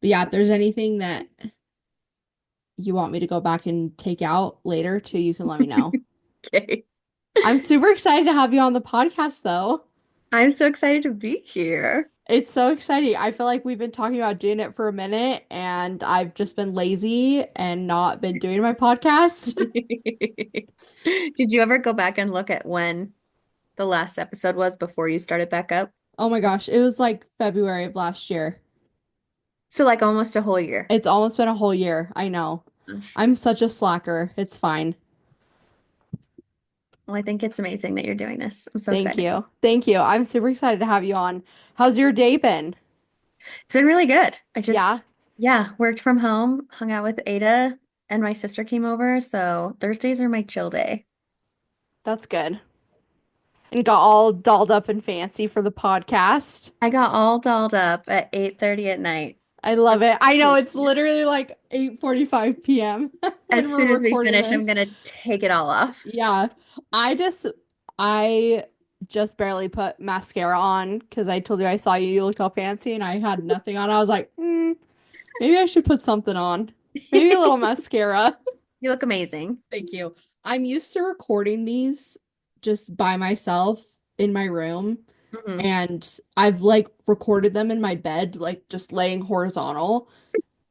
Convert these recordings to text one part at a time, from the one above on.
But yeah, if there's anything that you want me to go back and take out later too, you can let me know. Okay. I'm super excited to have you on the podcast though. I'm so excited to be here. It's so exciting. I feel like we've been talking about doing it for a minute and I've just been lazy and not been doing my podcast. Did you ever go back and look at when the last episode was before you started back up? Oh my gosh, it was like February of last year. So like almost a whole year. It's almost been a whole year. I know. Gosh. I'm such a slacker. It's fine. Well, I think it's amazing that you're doing this. I'm so Thank excited. you. Thank you. I'm super excited to have you on. How's your day been? It's been really good. Yeah, Yeah, worked from home, hung out with Ada, and my sister came over. So Thursdays are my chill day. that's good. And got all dolled up and fancy for the podcast. I got all dolled up at 8:30 at night. I love it. I know it's literally like 8:45 p.m. when As we're soon as we recording finish, I'm this. gonna take it all off. Yeah. I just I just barely put mascara on because I told you I saw you, you looked all fancy and I had nothing on. I was like, maybe I should put something on. Maybe a little mascara. You look amazing. Thank you. I'm used to recording these just by myself in my room. Hmm. And I've like recorded them in my bed, like just laying horizontal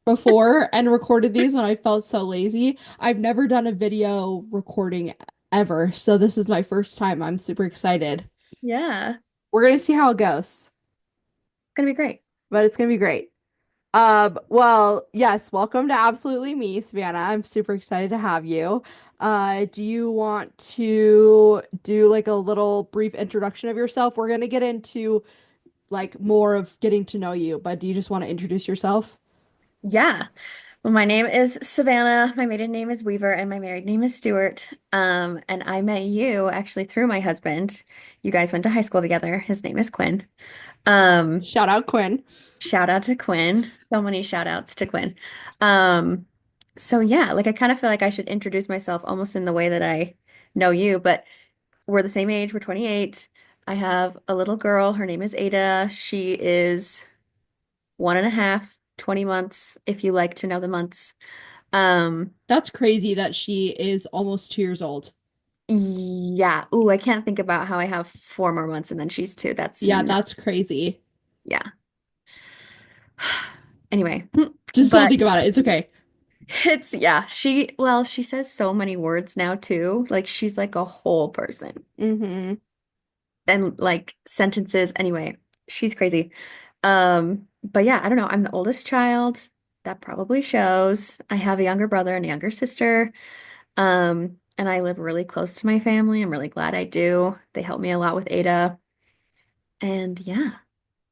before and recorded these when I felt so lazy. I've never done a video recording ever. So this is my first time. I'm super excited. Yeah, We're gonna see how it goes, gonna be great. but it's gonna be great. Well, yes, welcome to Absolutely Me, Savannah. I'm super excited to have you. Do you want to do like a little brief introduction of yourself? We're gonna get into like more of getting to know you, but do you just want to introduce yourself? Yeah. Well, my name is Savannah. My maiden name is Weaver, and my married name is Stewart. And I met you actually through my husband. You guys went to high school together. His name is Quinn. Um, Shout out Quinn. Shout out to Quinn. So many shout outs to Quinn. Um, so yeah, like I kind of feel like I should introduce myself almost in the way that I know you, but we're the same age. We're 28. I have a little girl. Her name is Ada. She is 1.5, 20 months, if you like to know the months. Um, That's crazy that she is almost 2 years old. yeah. Ooh, I can't think about how I have 4 more months and then she's 2. That's Yeah, not, that's crazy. yeah. Anyway, Just don't but think about it. It's okay. yeah, well, she says so many words now too. Like she's like a whole person. Mm-hmm. And like sentences. Anyway, she's crazy. But yeah, I don't know. I'm the oldest child. That probably shows. I have a younger brother and a younger sister. And I live really close to my family. I'm really glad I do. They help me a lot with Ada. And yeah,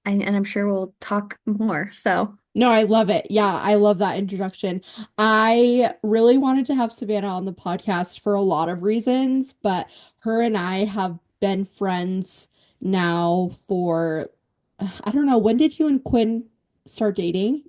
and I'm sure we'll talk more. So No, I love it. Yeah, I love that introduction. I really wanted to have Savannah on the podcast for a lot of reasons, but her and I have been friends now for, I don't know, when did you and Quinn start dating?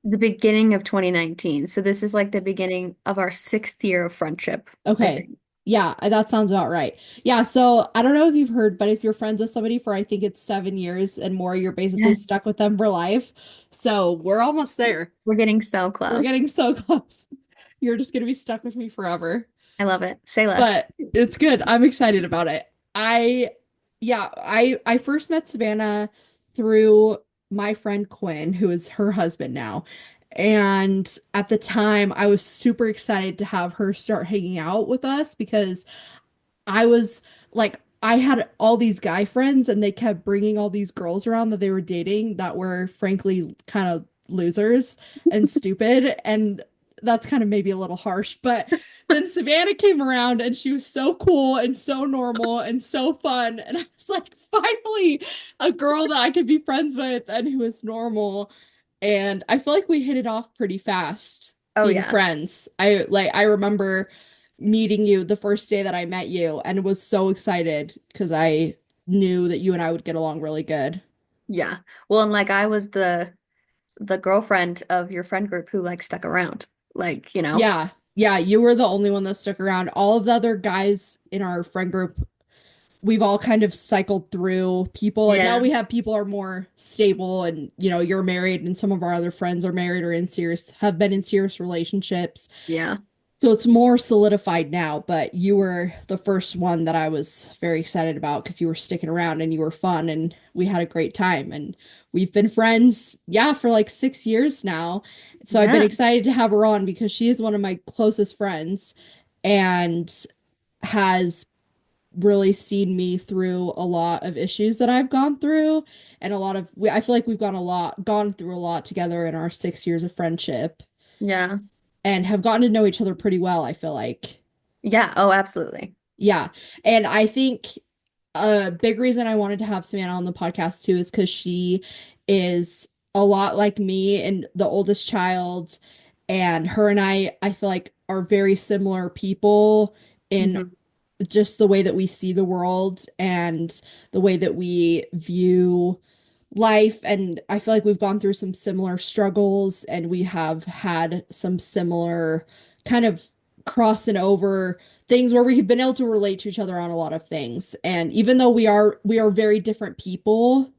the beginning of 2019. So this is like the beginning of our 6th year of friendship, I Okay. think. Yeah, that sounds about right. Yeah, so I don't know if you've heard, but if you're friends with somebody for I think it's 7 years and more, you're basically Yes. stuck with them for life. So we're almost there. We're getting so We're close. getting so close. You're just gonna be stuck with me forever. I love it. Say less. But it's good. I'm excited about it. I first met Savannah through my friend Quinn, who is her husband now. And at the time, I was super excited to have her start hanging out with us because I was like, I had all these guy friends and they kept bringing all these girls around that they were dating that were frankly kind of losers and stupid. And that's kind of maybe a little harsh. But then Savannah came around and she was so cool and so normal and so fun. And I was like, finally, a girl that I could be friends with and who is normal. And I feel like we hit it off pretty fast Oh being yeah. friends. I remember meeting you the first day that I met you and was so excited because I knew that you and I would get along really good. Yeah. Well, and like I was the girlfriend of your friend group who like stuck around. Like, you know. Yeah, you were the only one that stuck around. All of the other guys in our friend group we've all kind of cycled through people, and now Yeah. we have people are more stable, and you're married, and some of our other friends are married or in serious have been in serious relationships. Yeah. So it's more solidified now, but you were the first one that I was very excited about because you were sticking around and you were fun and we had a great time. And we've been friends, yeah, for like 6 years now. So I've been Yeah. excited to have her on because she is one of my closest friends and has really seen me through a lot of issues that I've gone through and I feel like we've gone through a lot together in our 6 years of friendship Yeah. and have gotten to know each other pretty well, I feel like. Yeah. Oh, absolutely. Yeah. And I think a big reason I wanted to have Savannah on the podcast too is because she is a lot like me and the oldest child. And her and I feel like are very similar people in Hmm. just the way that we see the world and the way that we view life. And I feel like we've gone through some similar struggles and we have had some similar kind of crossing over things where we've been able to relate to each other on a lot of things. And even though we are very different people,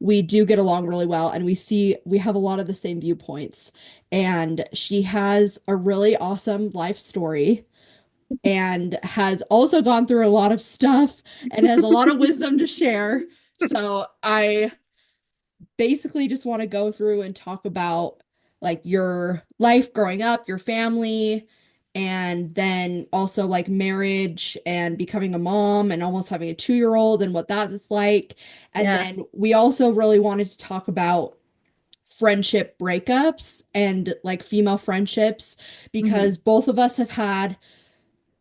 we do get along really well and we have a lot of the same viewpoints. And she has a really awesome life story and has also gone through a lot of stuff and has a lot of wisdom to share. So I basically just want to go through and talk about like your life growing up, your family, and then also like marriage and becoming a mom and almost having a 2-year old and what that is like. And Yeah. then we also really wanted to talk about friendship breakups and like female friendships Hmm. because both of us have had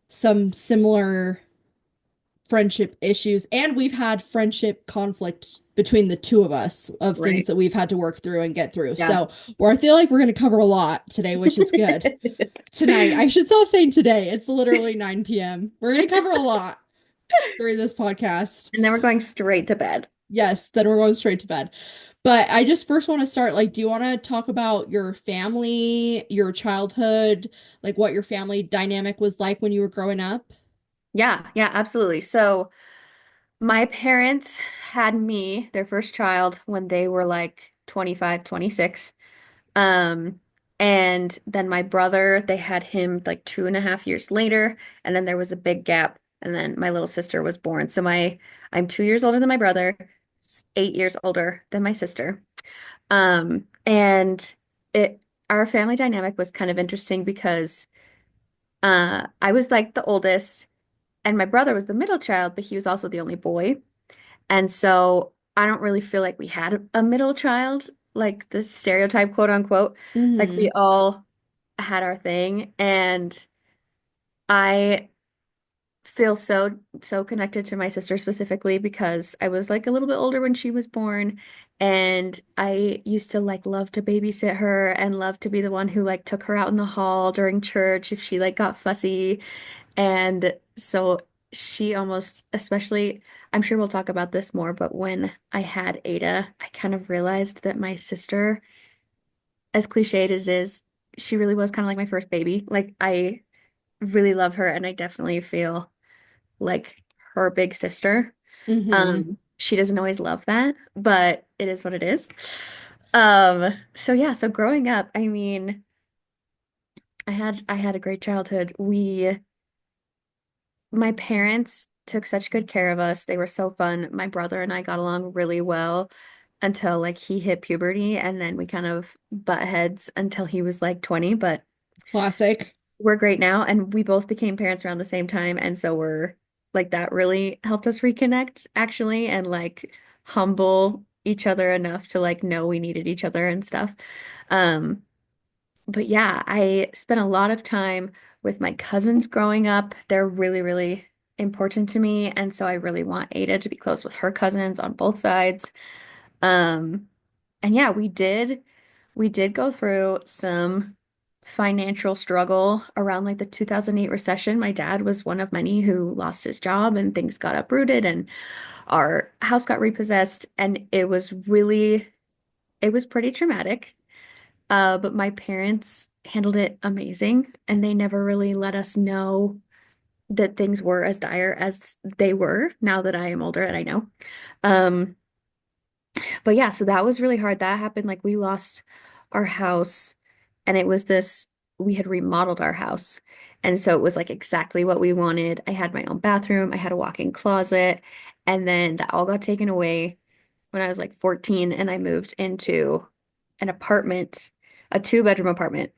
some similar friendship issues and we've had friendship conflict between the two of us of things Right. that we've had to work through and get through. Yeah. So, where I feel like we're going to cover a lot today, which is good. Tonight, I should stop saying today. It's literally 9 p.m. We're going to cover a lot during this podcast. And then we're going straight to bed. Yes, then we're going straight to bed. But I just first want to start like, do you want to talk about your family, your childhood, like what your family dynamic was like when you were growing up? Yeah. Yeah, absolutely. So my parents had me, their first child, when they were like 25, 26. Um, and then my brother, they had him like 2.5 years later, and then there was a big gap, and then my little sister was born. I'm 2 years older than my brother, 8 years older than my sister. And it our family dynamic was kind of interesting because I was like the oldest, and my brother was the middle child, but he was also the only boy. And so I don't really feel like we had a middle child, like the stereotype, quote unquote. Like we Mm-hmm. all had our thing. And I feel so connected to my sister specifically because I was like a little bit older when she was born. And I used to like love to babysit her and love to be the one who like took her out in the hall during church if she like got fussy. And so she almost, especially, I'm sure we'll talk about this more, but when I had Ada, I kind of realized that my sister, as cliched as it is, she really was kind of like my first baby. Like, I really love her, and I definitely feel like her big sister. Mm-hmm. She doesn't always love that, but it is what it is. So yeah, so growing up, I mean, I had a great childhood. My parents took such good care of us. They were so fun. My brother and I got along really well until like he hit puberty, and then we kind of butt heads until he was like 20, but Classic. we're great now, and we both became parents around the same time, and so we're like that really helped us reconnect actually and like humble each other enough to like know we needed each other and stuff. Um but yeah, I spent a lot of time with my cousins growing up. They're really, really important to me. And so I really want Ada to be close with her cousins on both sides. Um, and yeah, we did go through some financial struggle around like the 2008 recession. My dad was one of many who lost his job and things got uprooted and our house got repossessed. And it was pretty traumatic. But my parents handled it amazing, and they never really let us know. that things were as dire as they were now that I am older and I know. Um, but yeah, so that was really hard. That happened like we lost our house and it was this we had remodeled our house. And so it was like exactly what we wanted. I had my own bathroom, I had a walk-in closet, and then that all got taken away when I was like 14 and I moved into an apartment, a two-bedroom apartment.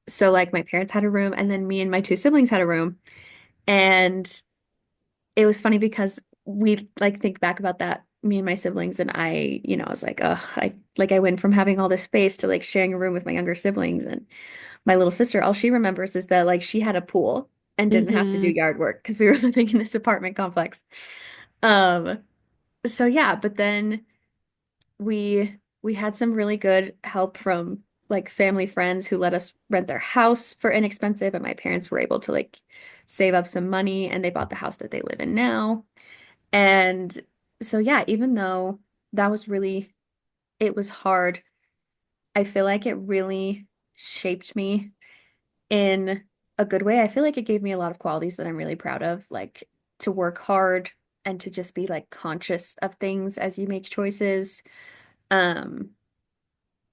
So like my parents had a room and then me and my two siblings had a room. And it was funny because we like think back about that, me and my siblings, and I was like, I went from having all this space to like sharing a room with my younger siblings and my little sister. All she remembers is that like she had a pool and didn't have to do Hmm. yard work because we were living in this apartment complex. Um, so yeah, but then we had some really good help from like family friends who let us rent their house for inexpensive, and my parents were able to like save up some money and they bought the house that they live in now. And so, yeah, even though that was really, it was hard, I feel like it really shaped me in a good way. I feel like it gave me a lot of qualities that I'm really proud of, like to work hard and to just be like conscious of things as you make choices. Um,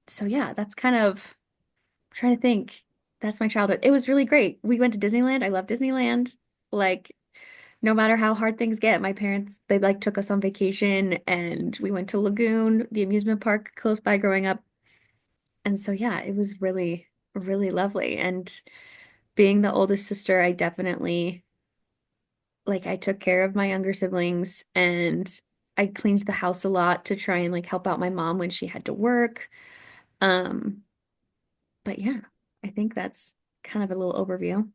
so yeah, that's kind of, I'm trying to think. That's my childhood. It was really great. We went to Disneyland. I love Disneyland. Like, no matter how hard things get, my parents, they like took us on vacation and we went to Lagoon, the amusement park close by growing up. And so, yeah, it was really, really lovely. And being the oldest sister, I definitely, like, I took care of my younger siblings and I cleaned the house a lot to try and like help out my mom when she had to work. Um, but yeah, I think that's kind of a little overview.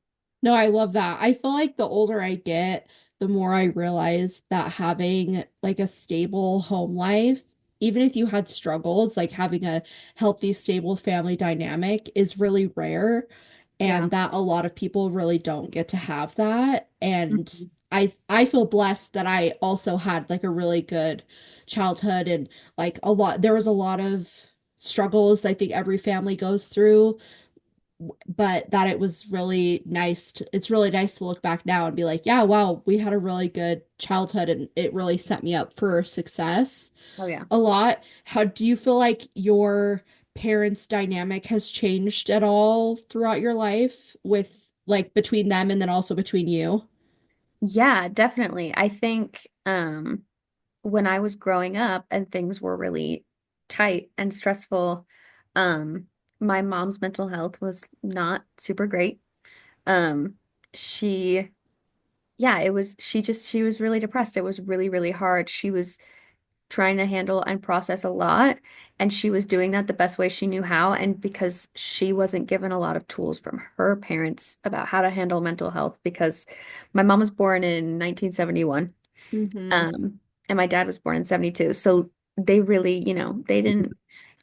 No, I love that. I feel like the older I get, the more I realize that having like a stable home life, even if you had struggles, like having a healthy, stable family dynamic is really rare, Yeah. and that a lot of people really don't get to have that. And Mhm. I feel blessed that I also had like a really good childhood, and like there was a lot of struggles I think every family goes through, but that it was really nice it's really nice to look back now and be like, yeah, wow, we had a really good childhood and it really set me up for success Oh, yeah. a lot. How do you feel like your parents' dynamic has changed at all throughout your life, with like between them and then also between you? Yeah, definitely. I think when I was growing up and things were really tight and stressful, um, my mom's mental health was not super great. Um, she, yeah, she was really depressed. It was really, really hard. She was trying to handle and process a lot, and she was doing that the best way she knew how. And because she wasn't given a lot of tools from her parents about how to handle mental health, because my mom was born in 1971. Mm-hmm. Um, and my dad was born in 72. So they really, they didn't,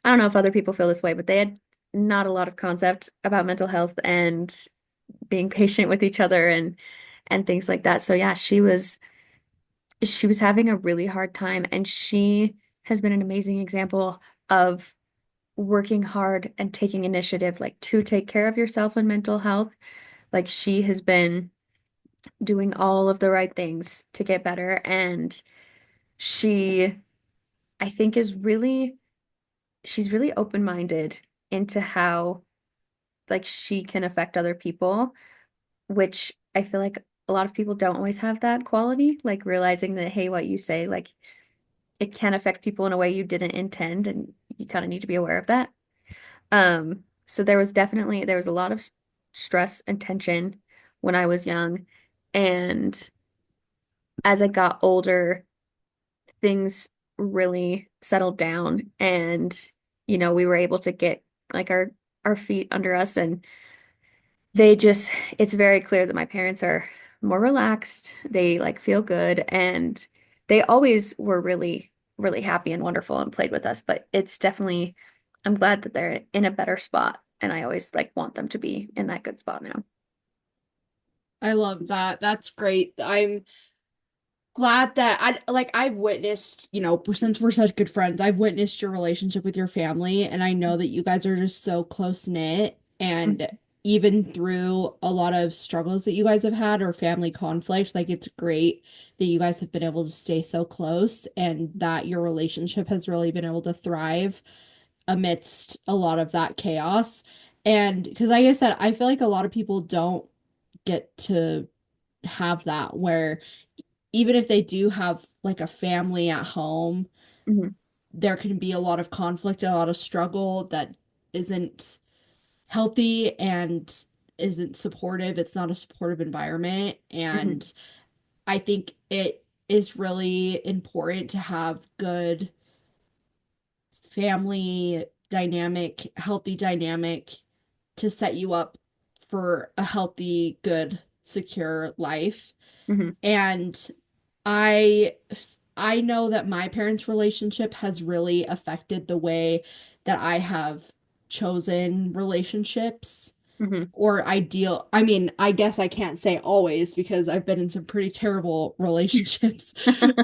I don't know if other people feel this way, but they had not a lot of concept about mental health and being patient with each other and things like that. So yeah, she was having a really hard time and she has been an amazing example of working hard and taking initiative like to take care of yourself and mental health. Like she has been doing all of the right things to get better and she I think she's really open-minded into how like she can affect other people, which I feel like a lot of people don't always have that quality, like realizing that, hey, what you say, like it can affect people in a way you didn't intend, and you kind of need to be aware of that. So there was a lot of stress and tension when I was young, and as I got older, things really settled down and we were able to get like our feet under us and it's very clear that my parents are more relaxed. They like feel good and they always were really really happy and wonderful and played with us, but it's definitely I'm glad that they're in a better spot and I always like want them to be in that good spot now. I love that. That's great. I'm glad that I've witnessed, since we're such good friends, I've witnessed your relationship with your family, and I know that you guys are just so close knit, and even through a lot of struggles that you guys have had or family conflict, like it's great that you guys have been able to stay so close and that your relationship has really been able to thrive amidst a lot of that chaos. And because, like I said, I feel like a lot of people don't get to have that where even if they do have like a family at home, Hmm. there can be a lot of conflict, a lot of struggle that isn't healthy and isn't supportive. It's not a supportive environment. Hmm. And I think it is really important to have good family dynamic, healthy dynamic to set you up for a healthy, good, secure life. Hmm. And I I know that my parents' relationship has really affected the way that I have chosen relationships Hmm. or ideal. I mean, I guess I can't say always because I've been in some pretty terrible relationships.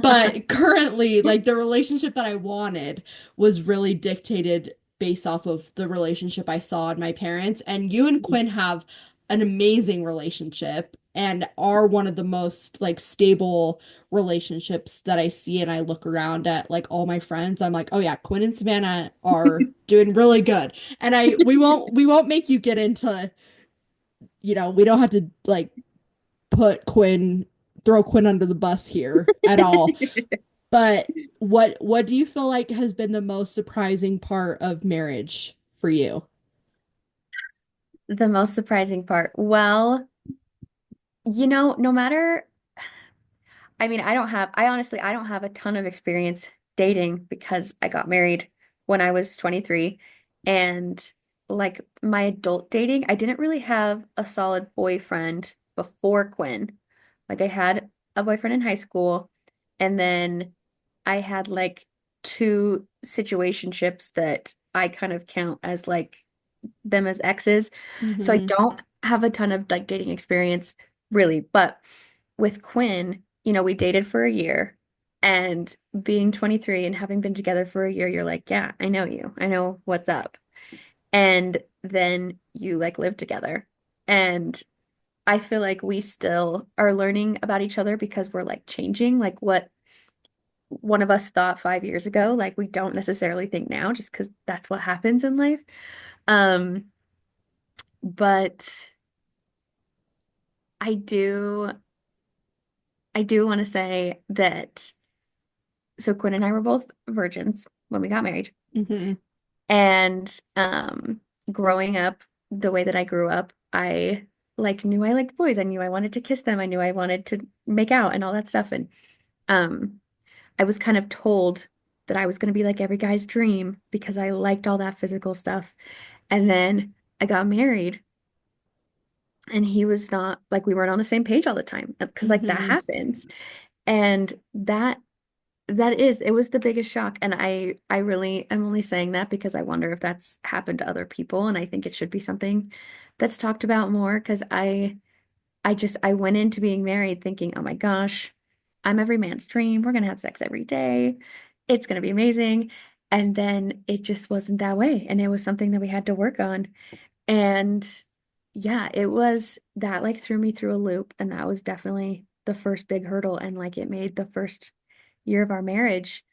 But currently, like the relationship that I wanted was really dictated based off of the relationship I saw in my parents. And you and Quinn have an amazing relationship and are one of the most like stable relationships that I see. And I look around at like all my friends. I'm like, oh yeah, Quinn and Savannah are doing really good. And I we won't make you get into, we don't have to like put Quinn throw Quinn under the bus here at all. But what do you feel like has been the most surprising part of marriage for you? The most surprising part. Well, no matter, I mean, I don't have a ton of experience dating because I got married when I was 23. And like my adult dating, I didn't really have a solid boyfriend before Quinn. Like I had a boyfriend in high school, and then I had like two situationships that I kind of count as like them as exes. So I Mm-hmm. don't have a ton of like dating experience really, but with Quinn, we dated for a year, and being 23 and having been together for a year, you're like, yeah, I know you. I know what's up. And then you like live together. And I feel like we still are learning about each other because we're like changing, like what one of us thought 5 years ago, like we don't necessarily think now, just because that's what happens in life. Um, but I do, I do want to say that so Quinn and I were both virgins when we got married. Mm-hmm. And growing up the way that I grew up, I like knew I liked boys. I knew I wanted to kiss them. I knew I wanted to make out and all that stuff. And um I was kind of told that I was going to be like every guy's dream because I liked all that physical stuff. And then I got married, and he was not like we weren't on the same page all the time because like that Mm-hmm. happens. And it was the biggest shock. And I really am only saying that because I wonder if that's happened to other people. And I think it should be something that's talked about more because I went into being married thinking, oh my gosh, I'm every man's dream. We're gonna have sex every day. It's gonna be amazing. And then it just wasn't that way. And it was something that we had to work on. And yeah, it was that like threw me through a loop. And that was definitely the first big hurdle. And like it made the first year of our marriage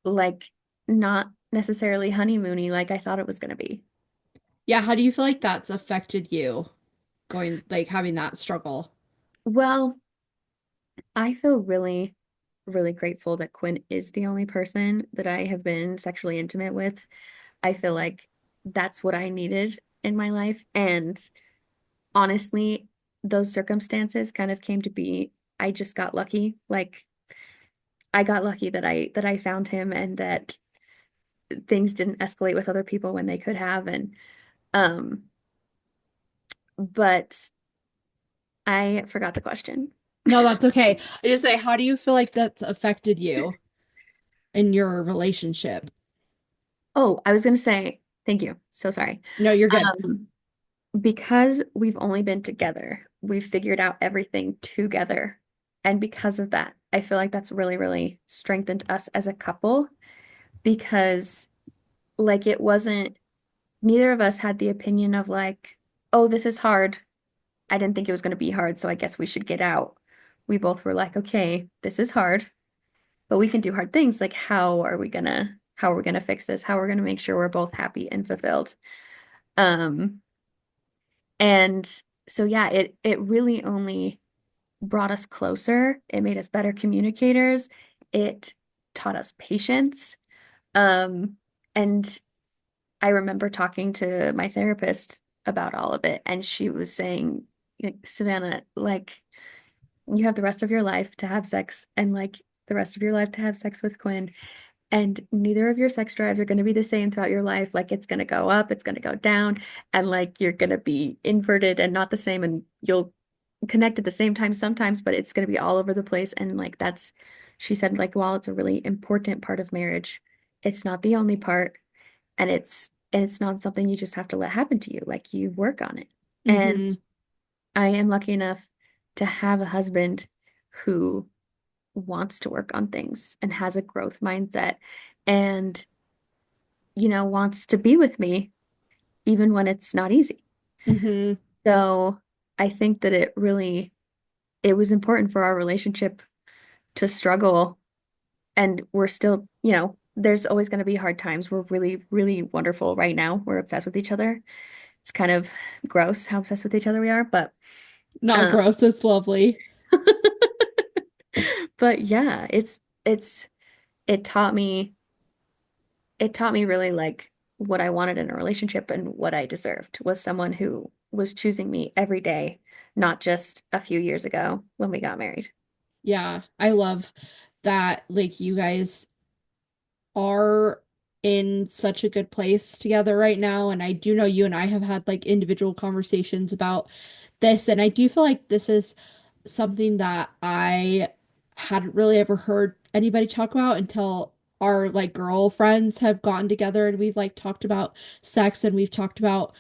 like not necessarily honeymoony like I thought it was gonna be. Yeah, how do you feel like that's affected you going like having that struggle? Well, I feel really, really grateful that Quinn is the only person that I have been sexually intimate with. I feel like that's what I needed in my life. And honestly, those circumstances kind of came to be. I just got lucky. Like I got lucky that I found him and that things didn't escalate with other people when they could have. And um, but I forgot the question. No, that's okay. I just say, how do you feel like that's affected you in your relationship? Oh, I was gonna say, thank you. So sorry. No, you're good. Um, because we've only been together, we've figured out everything together. And because of that, I feel like that's really, really strengthened us as a couple because like it wasn't neither of us had the opinion of like oh, this is hard. I didn't think it was going to be hard, so I guess we should get out. We both were like, okay, this is hard, but we can do hard things. Like, how are we gonna fix this? How are we gonna make sure we're both happy and fulfilled? Um, and so yeah, it really only brought us closer. It made us better communicators. It taught us patience. Um, and I remember talking to my therapist about all of it, and she was saying, like, Savannah, like, you have the rest of your life to have sex, and like the rest of your life to have sex with Quinn. And neither of your sex drives are going to be the same throughout your life. Like it's going to go up, it's going to go down, and like you're going to be inverted and not the same. And you'll connect at the same time sometimes, but it's going to be all over the place. And like she said, like, while it's a really important part of marriage, it's not the only part. And it's not something you just have to let happen to you. Like you work on it. And Mm-hmm. I am lucky enough to have a husband who wants to work on things and has a growth mindset and, wants to be with me even when it's not easy. Mm-hmm. So I think that it was important for our relationship to struggle. And we're still, there's always going to be hard times. We're really, really wonderful right now. We're obsessed with each other. It's kind of gross how obsessed with each other we are, Not um, gross, it's lovely. but yeah, it's, it taught me it taught me really like what I wanted in a relationship and what I deserved was someone who was choosing me every day, not just a few years ago when we got married. Yeah, I love that like you guys are in such a good place together right now. And I do know you and I have had like individual conversations about this. And I do feel like this is something that I hadn't really ever heard anybody talk about until our like girlfriends have gotten together and we've like talked about sex and we've talked about,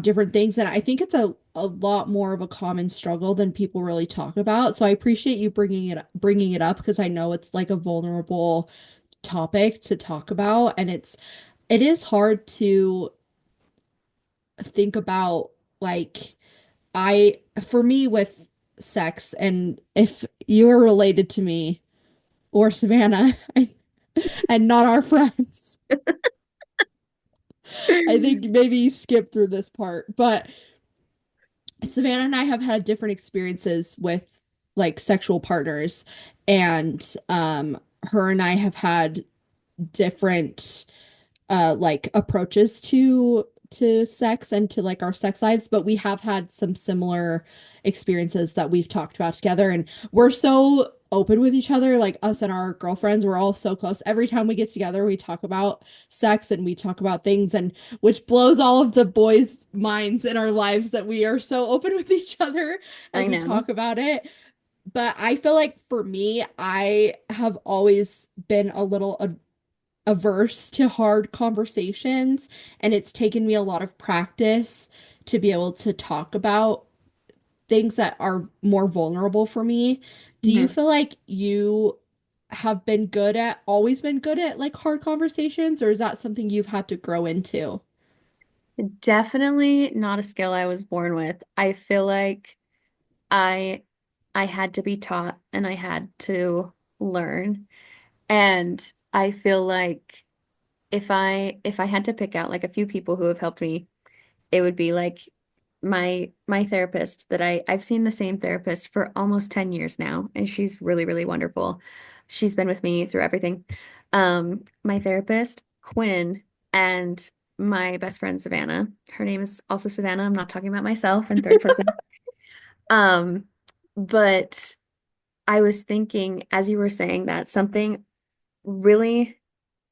different things. And I think it's a lot more of a common struggle than people really talk about. So I appreciate you bringing it up because I know it's like a vulnerable topic to talk about and it is hard to think about like I for me with sex and if you are related to me or Savannah and not our friends. I think maybe skip through this part, but Savannah and I have had different experiences with like sexual partners and her and I have had different like approaches to sex and to like our sex lives, but we have had some similar experiences that we've talked about together and we're so open with each other, like us and our girlfriends, we're all so close. Every time we get together, we talk about sex and we talk about things and which blows all of the boys' minds in our lives that we are so open with each other and I we know. talk about it. But I feel like for me, I have always been a little averse to hard conversations, and it's taken me a lot of practice to be able to talk about things that are more vulnerable for me. Do you Mhm. feel like you have always been good at like hard conversations, or is that something you've had to grow into? Definitely not a skill I was born with. I feel like I I had to be taught and I had to learn. And I feel like if I had to pick out like a few people who have helped me, it would be like my therapist that I've seen the same therapist for almost 10 years now, and she's really, really wonderful. She's been with me through everything. My therapist, Quinn, and my best friend Savannah. Her name is also Savannah. I'm not talking about myself in third person. Um, but I was thinking as you were saying that something really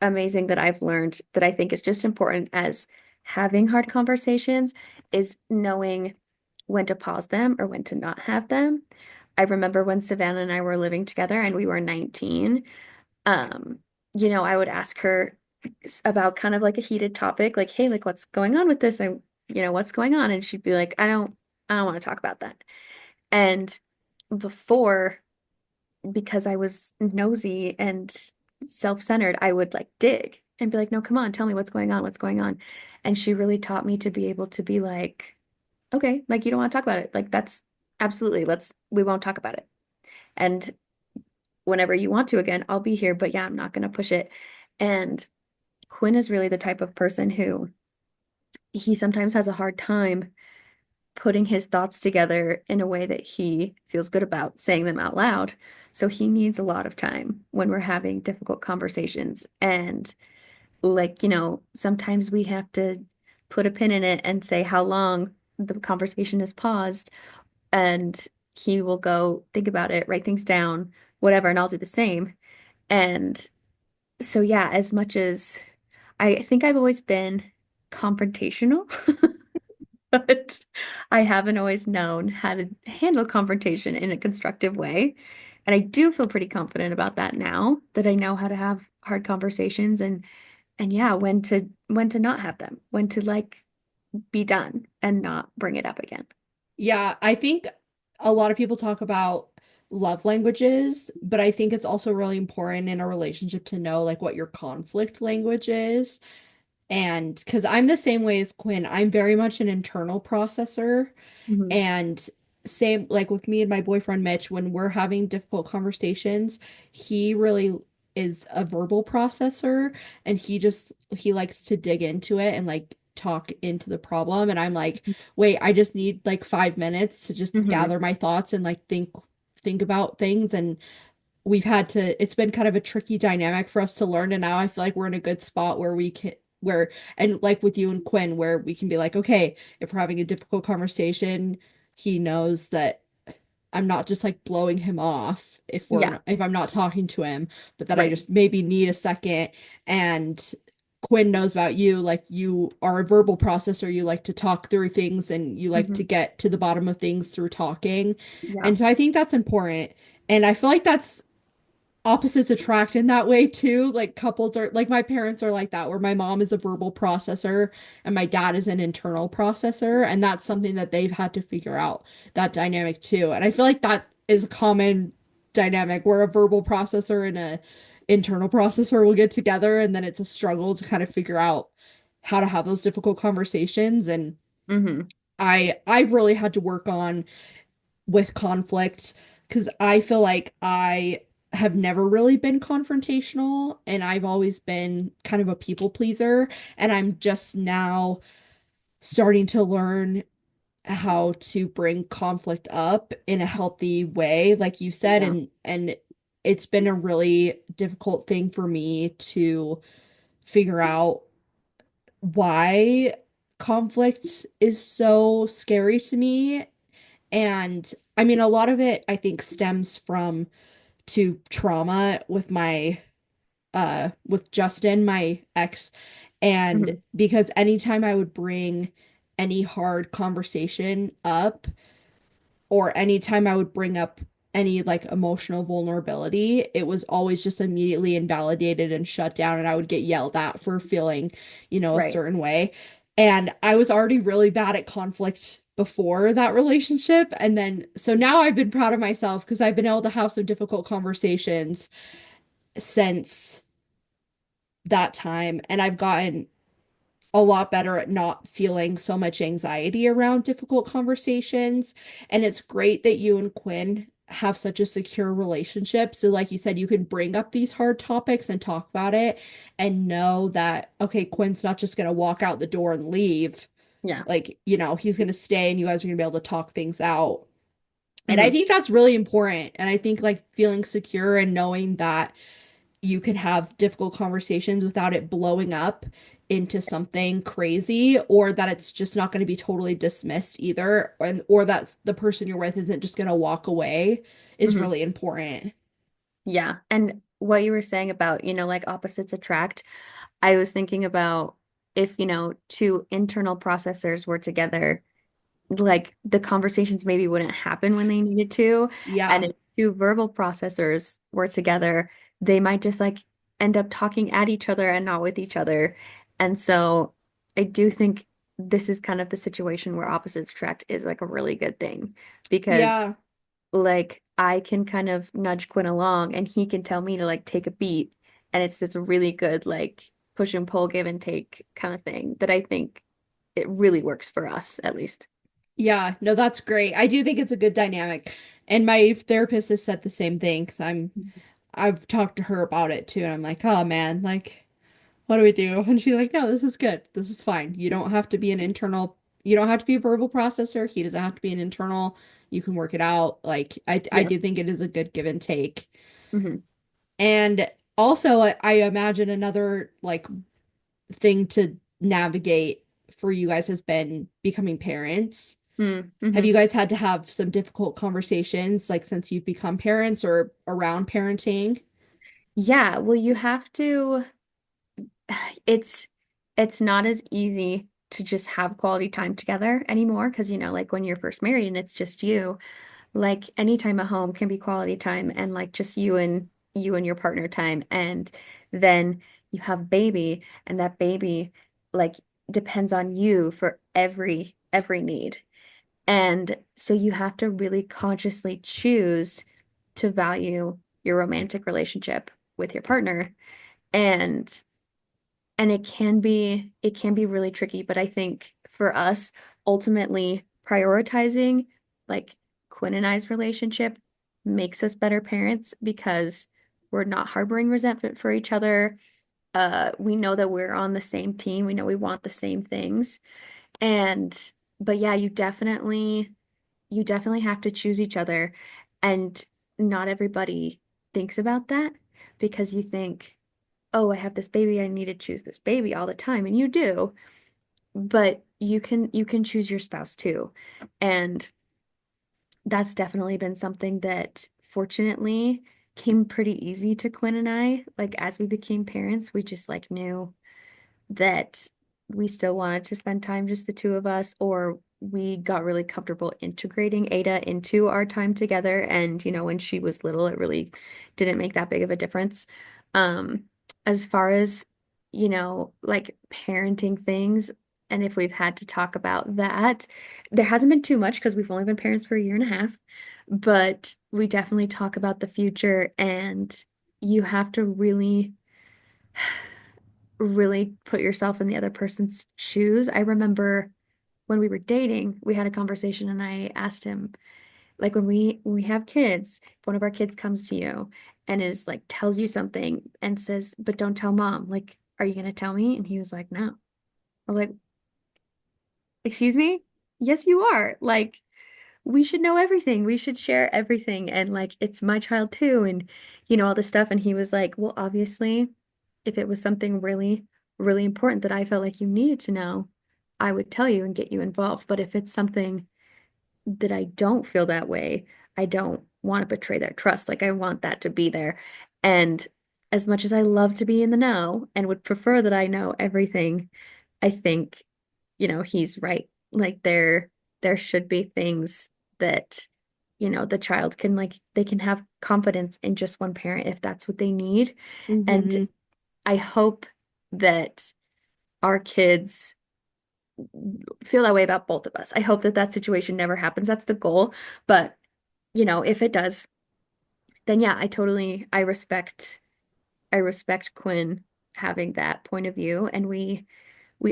amazing that I've learned that I think is just important as having hard conversations is knowing when to pause them or when to not have them. I remember when Savannah and I were living together and we were 19, um, I would ask her about kind of like a heated topic, like, hey, like what's going on with this? What's going on? And she'd be like, I don't want to talk about that. And before because I was nosy and self-centered, I would like dig and be like, no, come on, tell me what's going on, what's going on. And she really taught me to be able to be like, okay, like you don't want to talk about it. Like that's absolutely, we won't talk about it. And whenever you want to again, I'll be here, but yeah, I'm not going to push it. And Quinn is really the type of person who he sometimes has a hard time putting his thoughts together in a way that he feels good about saying them out loud. So he needs a lot of time when we're having difficult conversations. And like, sometimes we have to put a pin in it and say how long the conversation is paused. And he will go think about it, write things down, whatever, and I'll do the same. And so, yeah, as much as I think I've always been confrontational, but I haven't always known how to handle confrontation in a constructive way. And I do feel pretty confident about that now that I know how to have hard conversations and yeah, when to not have them, when to like be done and not bring it up again. Yeah, I think a lot of people talk about love languages, but I think it's also really important in a relationship to know like what your conflict language is. And because I'm the same way as Quinn, I'm very much an internal processor. Hmm. And same like with me and my boyfriend Mitch, when we're having difficult conversations, he really is a verbal processor and he likes to dig into it and like talk into the problem. And I'm like, wait, I just need like 5 minutes to just Hmm. gather my thoughts and like think about things. And it's been kind of a tricky dynamic for us to learn. And now I feel like we're in a good spot where we can, where, and like with you and Quinn, where we can be like, okay, if we're having a difficult conversation, he knows that I'm not just like blowing him off Yeah, if I'm not talking to him, but that I right. just maybe need a second. And Quinn knows about you, like you are a verbal processor, you like to talk through things and you like to Hmm. get to the bottom of things through talking. Yeah. And so I think that's important. And I feel like that's opposites attract in that way too. Like couples are like my parents are like that, where my mom is a verbal processor and my dad is an internal processor. And that's something that they've had to figure out that dynamic too. And I feel like that is a common dynamic where a verbal processor and a internal processor will get together and then it's a struggle to kind of figure out how to have those difficult conversations. And Hmm. I've really had to work on with conflict because I feel like I have never really been confrontational and I've always been kind of a people pleaser. And I'm just now starting to learn how to bring conflict up in a healthy way, like you said, Yeah. and it's been a really difficult thing for me to figure out why conflict is so scary to me. And I mean, a lot of it I think stems from to trauma with my with Justin, my ex. And Hmm. because anytime I would bring any hard conversation up, or anytime I would bring up any like emotional vulnerability, it was always just immediately invalidated and shut down, and I would get yelled at for feeling, a Right. certain way. And I was already really bad at conflict before that relationship. And then, so now I've been proud of myself because I've been able to have some difficult conversations since that time. And I've gotten a lot better at not feeling so much anxiety around difficult conversations. And it's great that you and Quinn have such a secure relationship. So, like you said, you can bring up these hard topics and talk about it and know that, okay, Quinn's not just going to walk out the door and leave. Yeah. Like, he's going to stay and you guys are going to be able to talk things out. And I Hmm. think that's really important. And I think like feeling secure and knowing that you can have difficult conversations without it blowing up into something crazy, or that it's just not going to be totally dismissed either, or that the person you're with isn't just going to walk away is Hmm. really important. Yeah. And what you were saying about, like opposites attract, I was thinking about if, two internal processors were together, like the conversations maybe wouldn't happen when they needed to. And Yeah. if two verbal processors were together, they might just like end up talking at each other and not with each other. And so I do think this is kind of the situation where opposites attract is like a really good thing because Yeah. like I can kind of nudge Quinn along and he can tell me to like take a beat. And it's this really good like push and pull, give and take kind of thing that I think it really works for us at least. Yeah, no, that's great. I do think it's a good dynamic. And my therapist has said the same thing because I've talked to her about it too, and I'm like, oh man, like what do we do? And she's like, no, this is good. This is fine. You don't have to be an internal, you don't have to be a verbal processor. He doesn't have to be an internal. You can work it out. Like I Yeah. do think it is a good give and take. Hmm. And also I imagine another like thing to navigate for you guys has been becoming parents. Have Mm-hmm. you guys had to have some difficult conversations like since you've become parents or around parenting? Yeah, well, you have to, it's it's not as easy to just have quality time together anymore because like when you're first married and it's just you, like any time at home can be quality time and like just you and your partner time. And then you have baby and that baby like depends on you for every need. And so you have to really consciously choose to value your romantic relationship with your partner. And it can be really tricky, but I think for us, ultimately prioritizing like Quinn and I's relationship makes us better parents because we're not harboring resentment for each other. We know that we're on the same team. We know we want the same things. And but yeah, you definitely have to choose each other. And not everybody thinks about that because you think, oh, I have this baby, I need to choose this baby all the time. And you do, but you can choose your spouse too. And that's definitely been something that fortunately came pretty easy to Quinn and I. Like as we became parents, we just like knew that we still wanted to spend time just the two of us, or we got really comfortable integrating Ada into our time together. And, when she was little, it really didn't make that big of a difference. Um, as far as, like parenting things, and if we've had to talk about that, there hasn't been too much because we've only been parents for a year and a half, but we definitely talk about the future, and you have to really put yourself in the other person's shoes. I remember when we were dating, we had a conversation and I asked him, like when we have kids, if one of our kids comes to you and is like tells you something and says, "But don't tell mom." Like, are you gonna tell me? And he was like, "No." I'm like, "Excuse me? Yes, you are." Like, we should know everything. We should share everything. And like, it's my child too. And, all this stuff. And he was like, well, obviously, if it was something really, really important that I felt like you needed to know, I would tell you and get you involved. But if it's something that I don't feel that way, I don't want to betray their trust. Like, I want that to be there. And as much as I love to be in the know and would prefer that I know everything, I think, he's right. Like there should be things that, the child can like they can have confidence in just one parent if that's what they need. And Hmm. I hope that our kids feel that way about both of us. I hope that that situation never happens. That's the goal. But, if it does, then yeah, I respect Quinn having that point of view. And we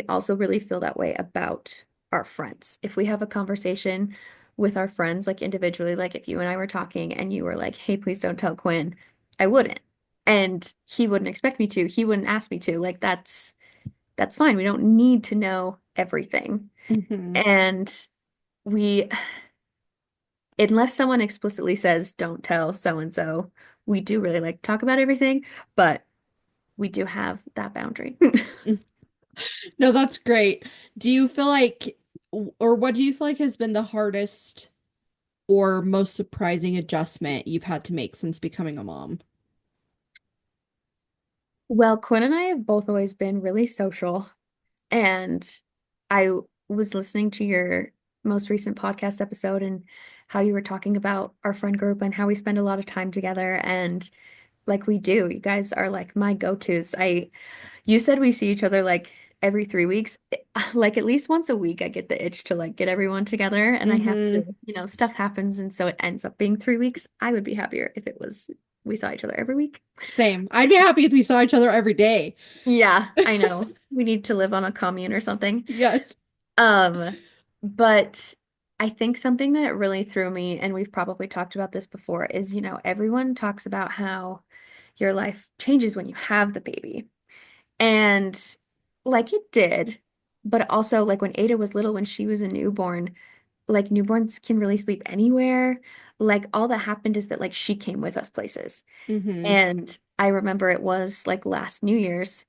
also really feel that way about our friends. If we have a conversation with our friends, like individually, like if you and I were talking and you were like, hey, please don't tell Quinn, I wouldn't. And he wouldn't expect me to. He wouldn't ask me to. Like that's fine. We don't need to know everything. Hmm. And we, unless someone explicitly says, don't tell so and so, we do really like to talk about everything, but we do have that boundary. No, that's great. Do you feel like, or what do you feel like has been the hardest or most surprising adjustment you've had to make since becoming a mom? Well, Quinn and I have both always been really social. And I was listening to your most recent podcast episode and how you were talking about our friend group and how we spend a lot of time together. And like we do, you guys are like my go-tos. You said we see each other like every 3 weeks. Like at least once a week, I get the itch to like get everyone together and I have to, Hmm. stuff happens. And so it ends up being 3 weeks. I would be happier if it was we saw each other every week. Same. I'd be happy if we saw each other every day. Yeah, I know. We need to live on a commune or something. Yes. Um, but I think something that really threw me, and we've probably talked about this before, is, everyone talks about how your life changes when you have the baby. And like it did, but also like when Ada was little, when she was a newborn, like newborns can really sleep anywhere. Like all that happened is that like she came with us places. Mm-hmm. And I remember it was like last New Year's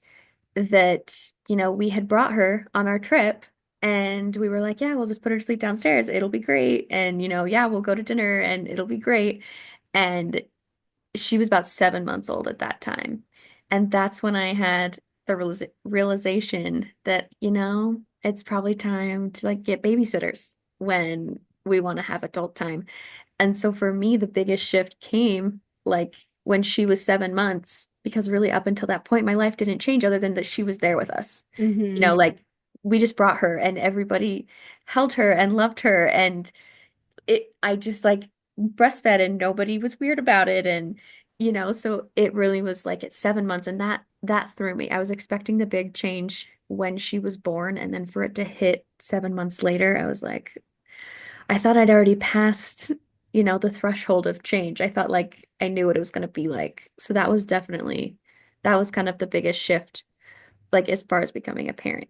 that, we had brought her on our trip and we were like, yeah, we'll just put her to sleep downstairs. It'll be great. And, yeah, we'll go to dinner and it'll be great. And she was about 7 months old at that time. And that's when I had the realization that, it's probably time to like get babysitters when we want to have adult time. And so for me, the biggest shift came like when she was 7 months, because really up until that point, my life didn't change other than that she was there with us. Mm-hmm. Like we just brought her and everybody held her and loved her. And I just like breastfed and nobody was weird about it. And, so it really was like at 7 months and that threw me. I was expecting the big change when she was born. And then for it to hit 7 months later, I was like, I thought I'd already passed, the threshold of change. I thought like I knew what it was going to be like. So that was kind of the biggest shift, like as far as becoming a parent.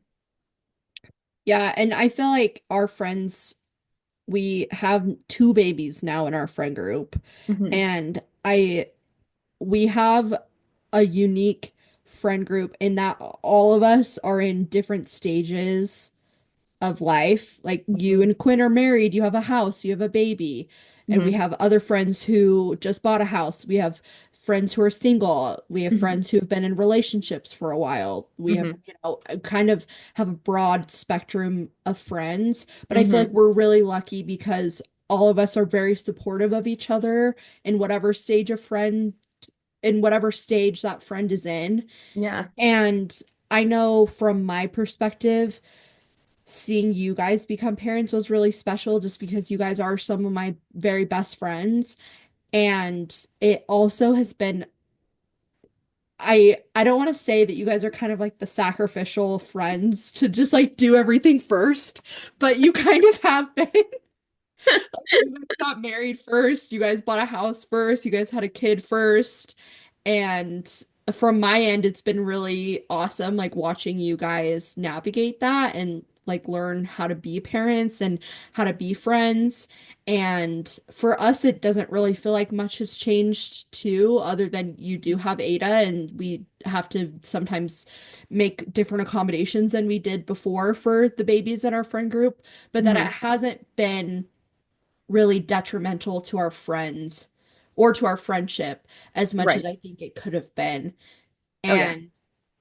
Yeah, and I feel like our friends, we have two babies now in our friend group, Hmm. and I we have a unique friend group in that all of us are in different stages of life. Like you Hmm. and Quinn are married, you have a house, you have a baby. And we Hmm. have other friends who just bought a house. We have friends who are single. We have Hmm. friends who have been in relationships for a while. We have, Hmm. kind of have a broad spectrum of friends. But I feel like Hmm. we're really lucky because all of us are very supportive of each other in whatever stage of friend, in whatever stage that friend is in. Yeah. And I know from my perspective, seeing you guys become parents was really special just because you guys are some of my very best friends. And it also has been, I don't want to say that you guys are kind of like the sacrificial friends to just like do everything first, but you kind of have been. You guys got married first, you guys bought a house first, you guys had a kid first. And from my end, it's been really awesome, like watching you guys navigate that and like learn how to be parents and how to be friends. And for us, it doesn't really feel like much has changed too, other than you do have Ada, and we have to sometimes make different accommodations than we did before for the babies in our friend group, but that it Hmm. hasn't been really detrimental to our friends or to our friendship as much as Right. I think it could have been. Oh yeah. And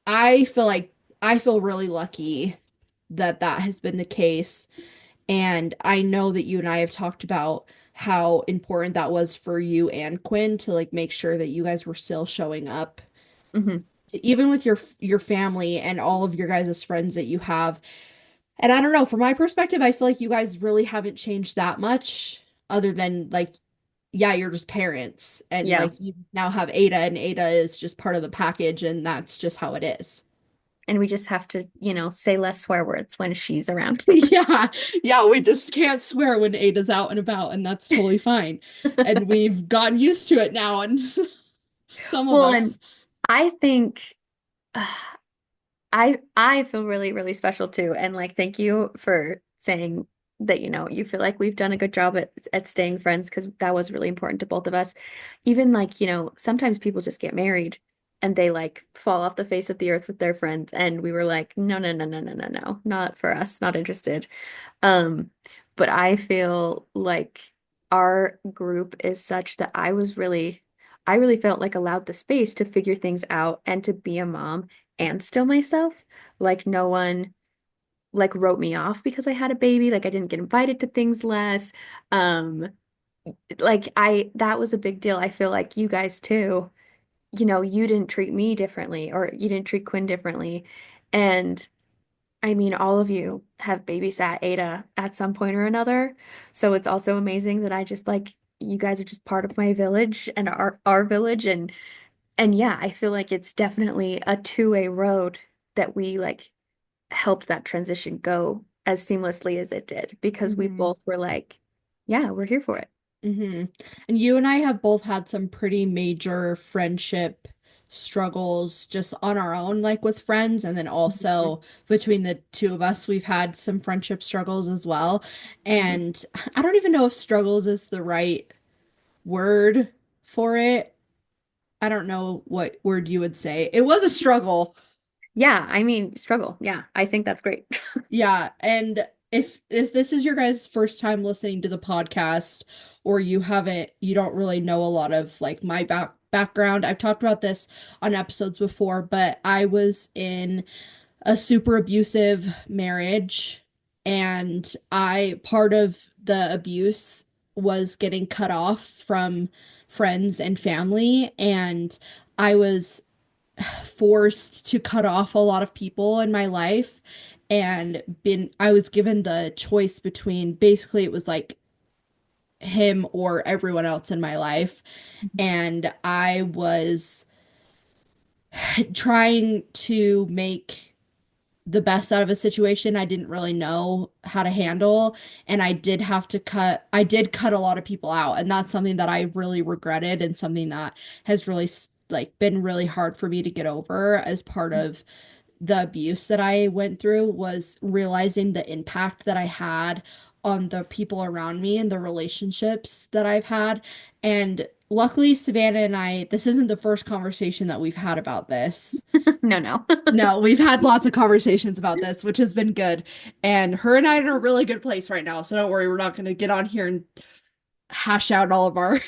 I feel like I feel really lucky that that has been the case. And I know that you and I have talked about how important that was for you and Quinn to like make sure that you guys were still showing up, Hmm. even with your family and all of your guys' friends that you have. And I don't know, from my perspective, I feel like you guys really haven't changed that much other than like, yeah, you're just parents and Yeah. like you now have Ada and Ada is just part of the package and that's just how it is. And we just have to, say less swear words when she's around. Yeah, yeah, we just can't swear when Ada's out and about, and that's totally fine. And we've gotten used to it now, and some of Well, us. and I think I feel really, really special too. And like thank you for saying that, you feel like we've done a good job at staying friends because that was really important to both of us. Even like, sometimes people just get married and they like fall off the face of the earth with their friends. And we were like, no, no, no, no, no, no, no, not for us, not interested. Um, but I feel like our group is such that I really felt like allowed the space to figure things out and to be a mom and still myself. Like no one like wrote me off because I had a baby. Like I didn't get invited to things less. Um, like that was a big deal. I feel like you guys too, you didn't treat me differently or you didn't treat Quinn differently. And I mean, all of you have babysat Ada at some point or another. So it's also amazing that I just like you guys are just part of my village and our village and yeah, I feel like it's definitely a two-way road that we like helped that transition go. as seamlessly as it did because we Hmm. both were like, yeah, we're here for it. Hmm. And you and I have both had some pretty major friendship struggles just on our own, like with friends, and then Mhm. also between the two of us, we've had some friendship struggles as well. Mhm. And I don't even know if struggles is the right word for it. I don't know what word you would say. It was a struggle. Yeah, I mean, struggle. Yeah, I think that's great. Yeah, and if this is your guys' first time listening to the podcast or you don't really know a lot of like my background. I've talked about this on episodes before, but I was in a super abusive marriage and I part of the abuse was getting cut off from friends and family and I was forced to cut off a lot of people in my life and been I was given the choice between basically it was like him or everyone else in my life and I was trying to make the best out of a situation I didn't really know how to handle and I did cut a lot of people out and that's something that I really regretted and something that has really like been really hard for me to get over as part of the abuse that I went through was realizing the impact that I had on the people around me and the relationships that I've had. And luckily, Savannah and I, this isn't the first conversation that we've had about this. No, no. No, we've had lots of conversations about this, which has been good. And her and I are in a really good place right now. So don't worry, we're not going to get on here and hash out all of our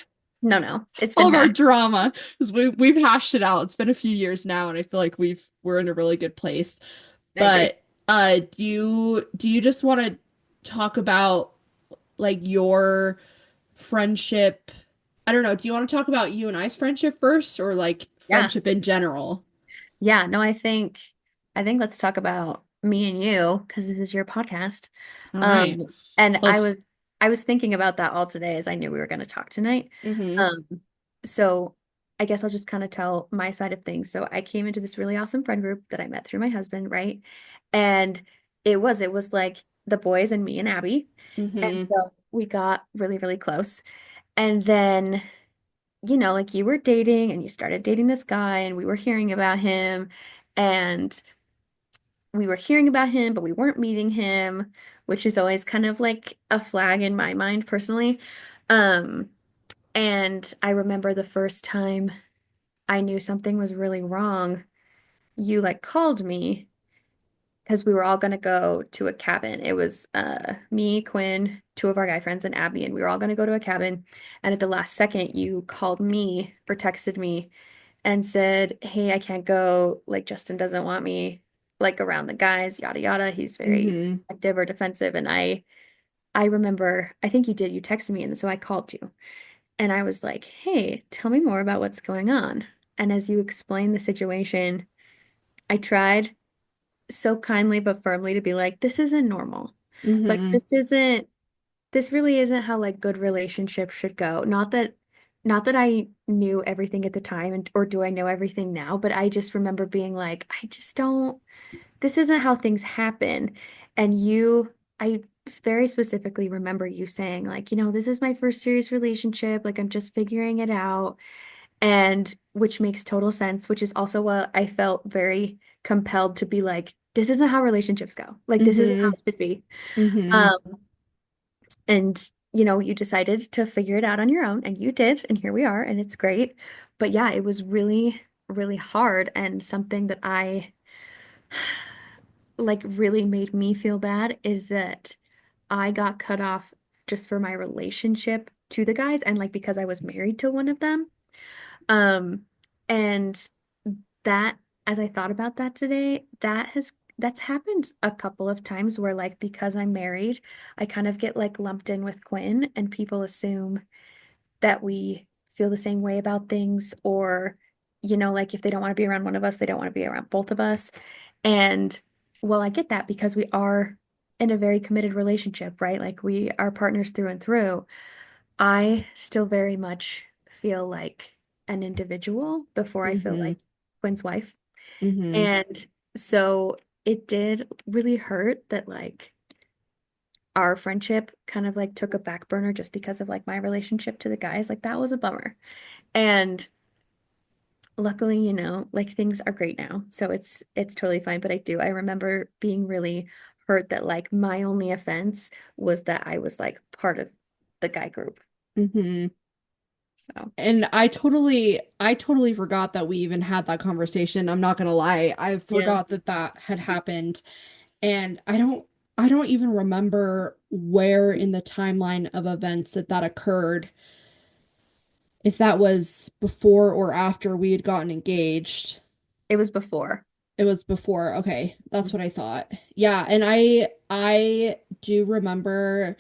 No, no. It's been all of our hashed. drama because we've hashed it out. It's been a few years now, and I feel like we're in a really good place. I agree. But do you just want to talk about like your friendship? I don't know. Do you want to talk about you and I's friendship first or like Yeah. friendship in general? Yeah, no, I think let's talk about me and you because this is your podcast. All right. Um, and Well, I was thinking about that all today as I knew we were going to talk tonight. mm-hmm. Um, so I guess I'll just kind of tell my side of things. So I came into this really awesome friend group that I met through my husband, right? And it was like the boys and me and Abby. And Mm-hmm. so we got really, really close. And then like you were dating and you started dating this guy and and we were hearing about him, but we weren't meeting him, which is always kind of like a flag in my mind personally. Um, and I remember the first time I knew something was really wrong, you like called me because we were all gonna go to a cabin. It was me, Quinn, two of our guy friends, and Abby, and we were all gonna go to a cabin. And at the last second, you called me or texted me and said, "Hey, I can't go. Like Justin doesn't want me like around the guys, yada yada. He's very Mm-hmm. active or defensive." And I remember, I think you did, you texted me, and so I called you. And I was like, "Hey, tell me more about what's going on." And as you explained the situation, I tried so kindly but firmly to be like, "This isn't normal. Like Mm-hmm. this really isn't how like good relationships should go. Not that I knew everything at the time and or do I know everything now, but I just remember being like, I just don't this isn't how things happen. And I very specifically remember you saying like, this is my first serious relationship, like I'm just figuring it out. And which makes total sense, which is also what I felt very compelled to be like, this isn't how relationships go. Like this isn't how Mm-hmm. it should be. Mm-hmm. Um, and you decided to figure it out on your own, and you did, and here we are, and it's great. But yeah, it was really, really hard and something that I like really made me feel bad is that I got cut off just for my relationship to the guys and like because I was married to one of them. Um, and that, as I thought about that today, that's happened a couple of times where like because I'm married, I kind of get like lumped in with Quinn and people assume that we feel the same way about things or like if they don't want to be around one of us, they don't want to be around both of us. And well, I get that because we are in a very committed relationship, right? Like we are partners through and through. I still very much feel like an individual before I feel Mm-hmm. like Quinn's wife. Mm-hmm. And so it did really hurt that like our friendship kind of like took a back burner just because of like my relationship to the guys. Like that was a bummer. And luckily, like things are great now. So it's totally fine. But I remember being really hurt that like my only offense was that I was like part of the guy group. Hmm. So And I totally forgot that we even had that conversation. I'm not gonna lie. I yeah, forgot that that had happened. And I don't even remember where in the timeline of events that that occurred. If that was before or after we had gotten engaged. it was before. It was before. Okay, that's what I thought. Yeah, and I do remember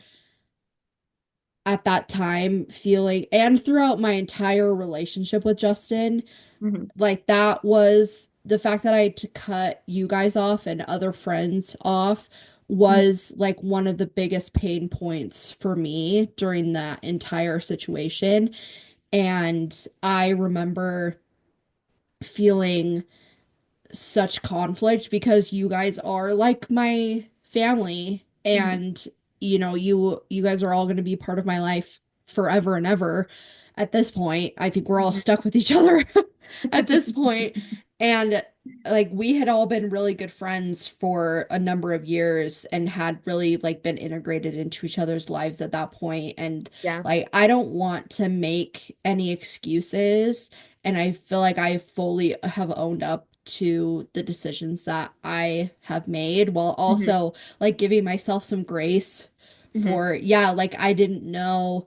at that time feeling and throughout my entire relationship with Justin, Hmm. like that was the fact that I had to cut you guys off and other friends off was like one of the biggest pain points for me during that entire situation. And I remember feeling such conflict because you guys are like my family Hmm. and you guys are all going to be part of my life forever and ever at this point. I think we're all Hmm. stuck with each other at this point. And like we had all been really good friends for a number of years and had really like been integrated into each other's lives at that point. And Yeah. like I don't want to make any excuses, and I feel like I fully have owned up to the decisions that I have made while Hmm. also like giving myself some grace Hmm. for, yeah, like I didn't know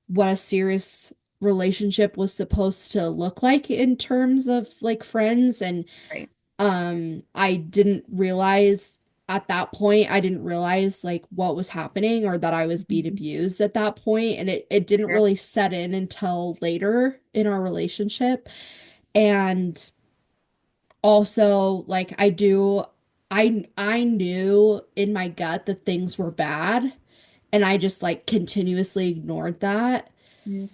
what a serious relationship was supposed to look like in terms of like friends. And Right. I didn't realize at that point, I didn't realize like what was happening or that I was being Hmm. abused at that point. And it didn't Yeah. really set in until later in our relationship. And also like I knew in my gut that things were bad, and I just like continuously ignored that. Mhm.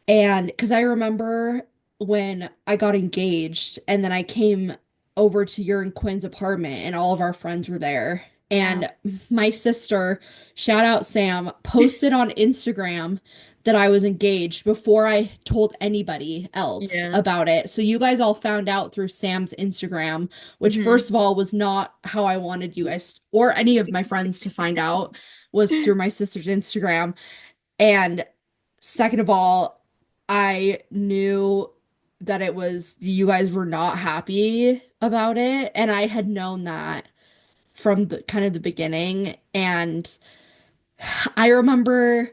And because I remember when I got engaged and then I came over to your and Quinn's apartment and all of our friends were there. Yeah. And my sister, shout out Sam, posted on Instagram that I was engaged before I told anybody else Yeah. about it. So you guys all found out through Sam's Instagram, which Hmm. first of all was not how I wanted you guys or any of my friends to find out, was through my sister's Instagram. And second of all, I knew that it was you guys were not happy about it, and I had known that from the kind of the beginning. And I remember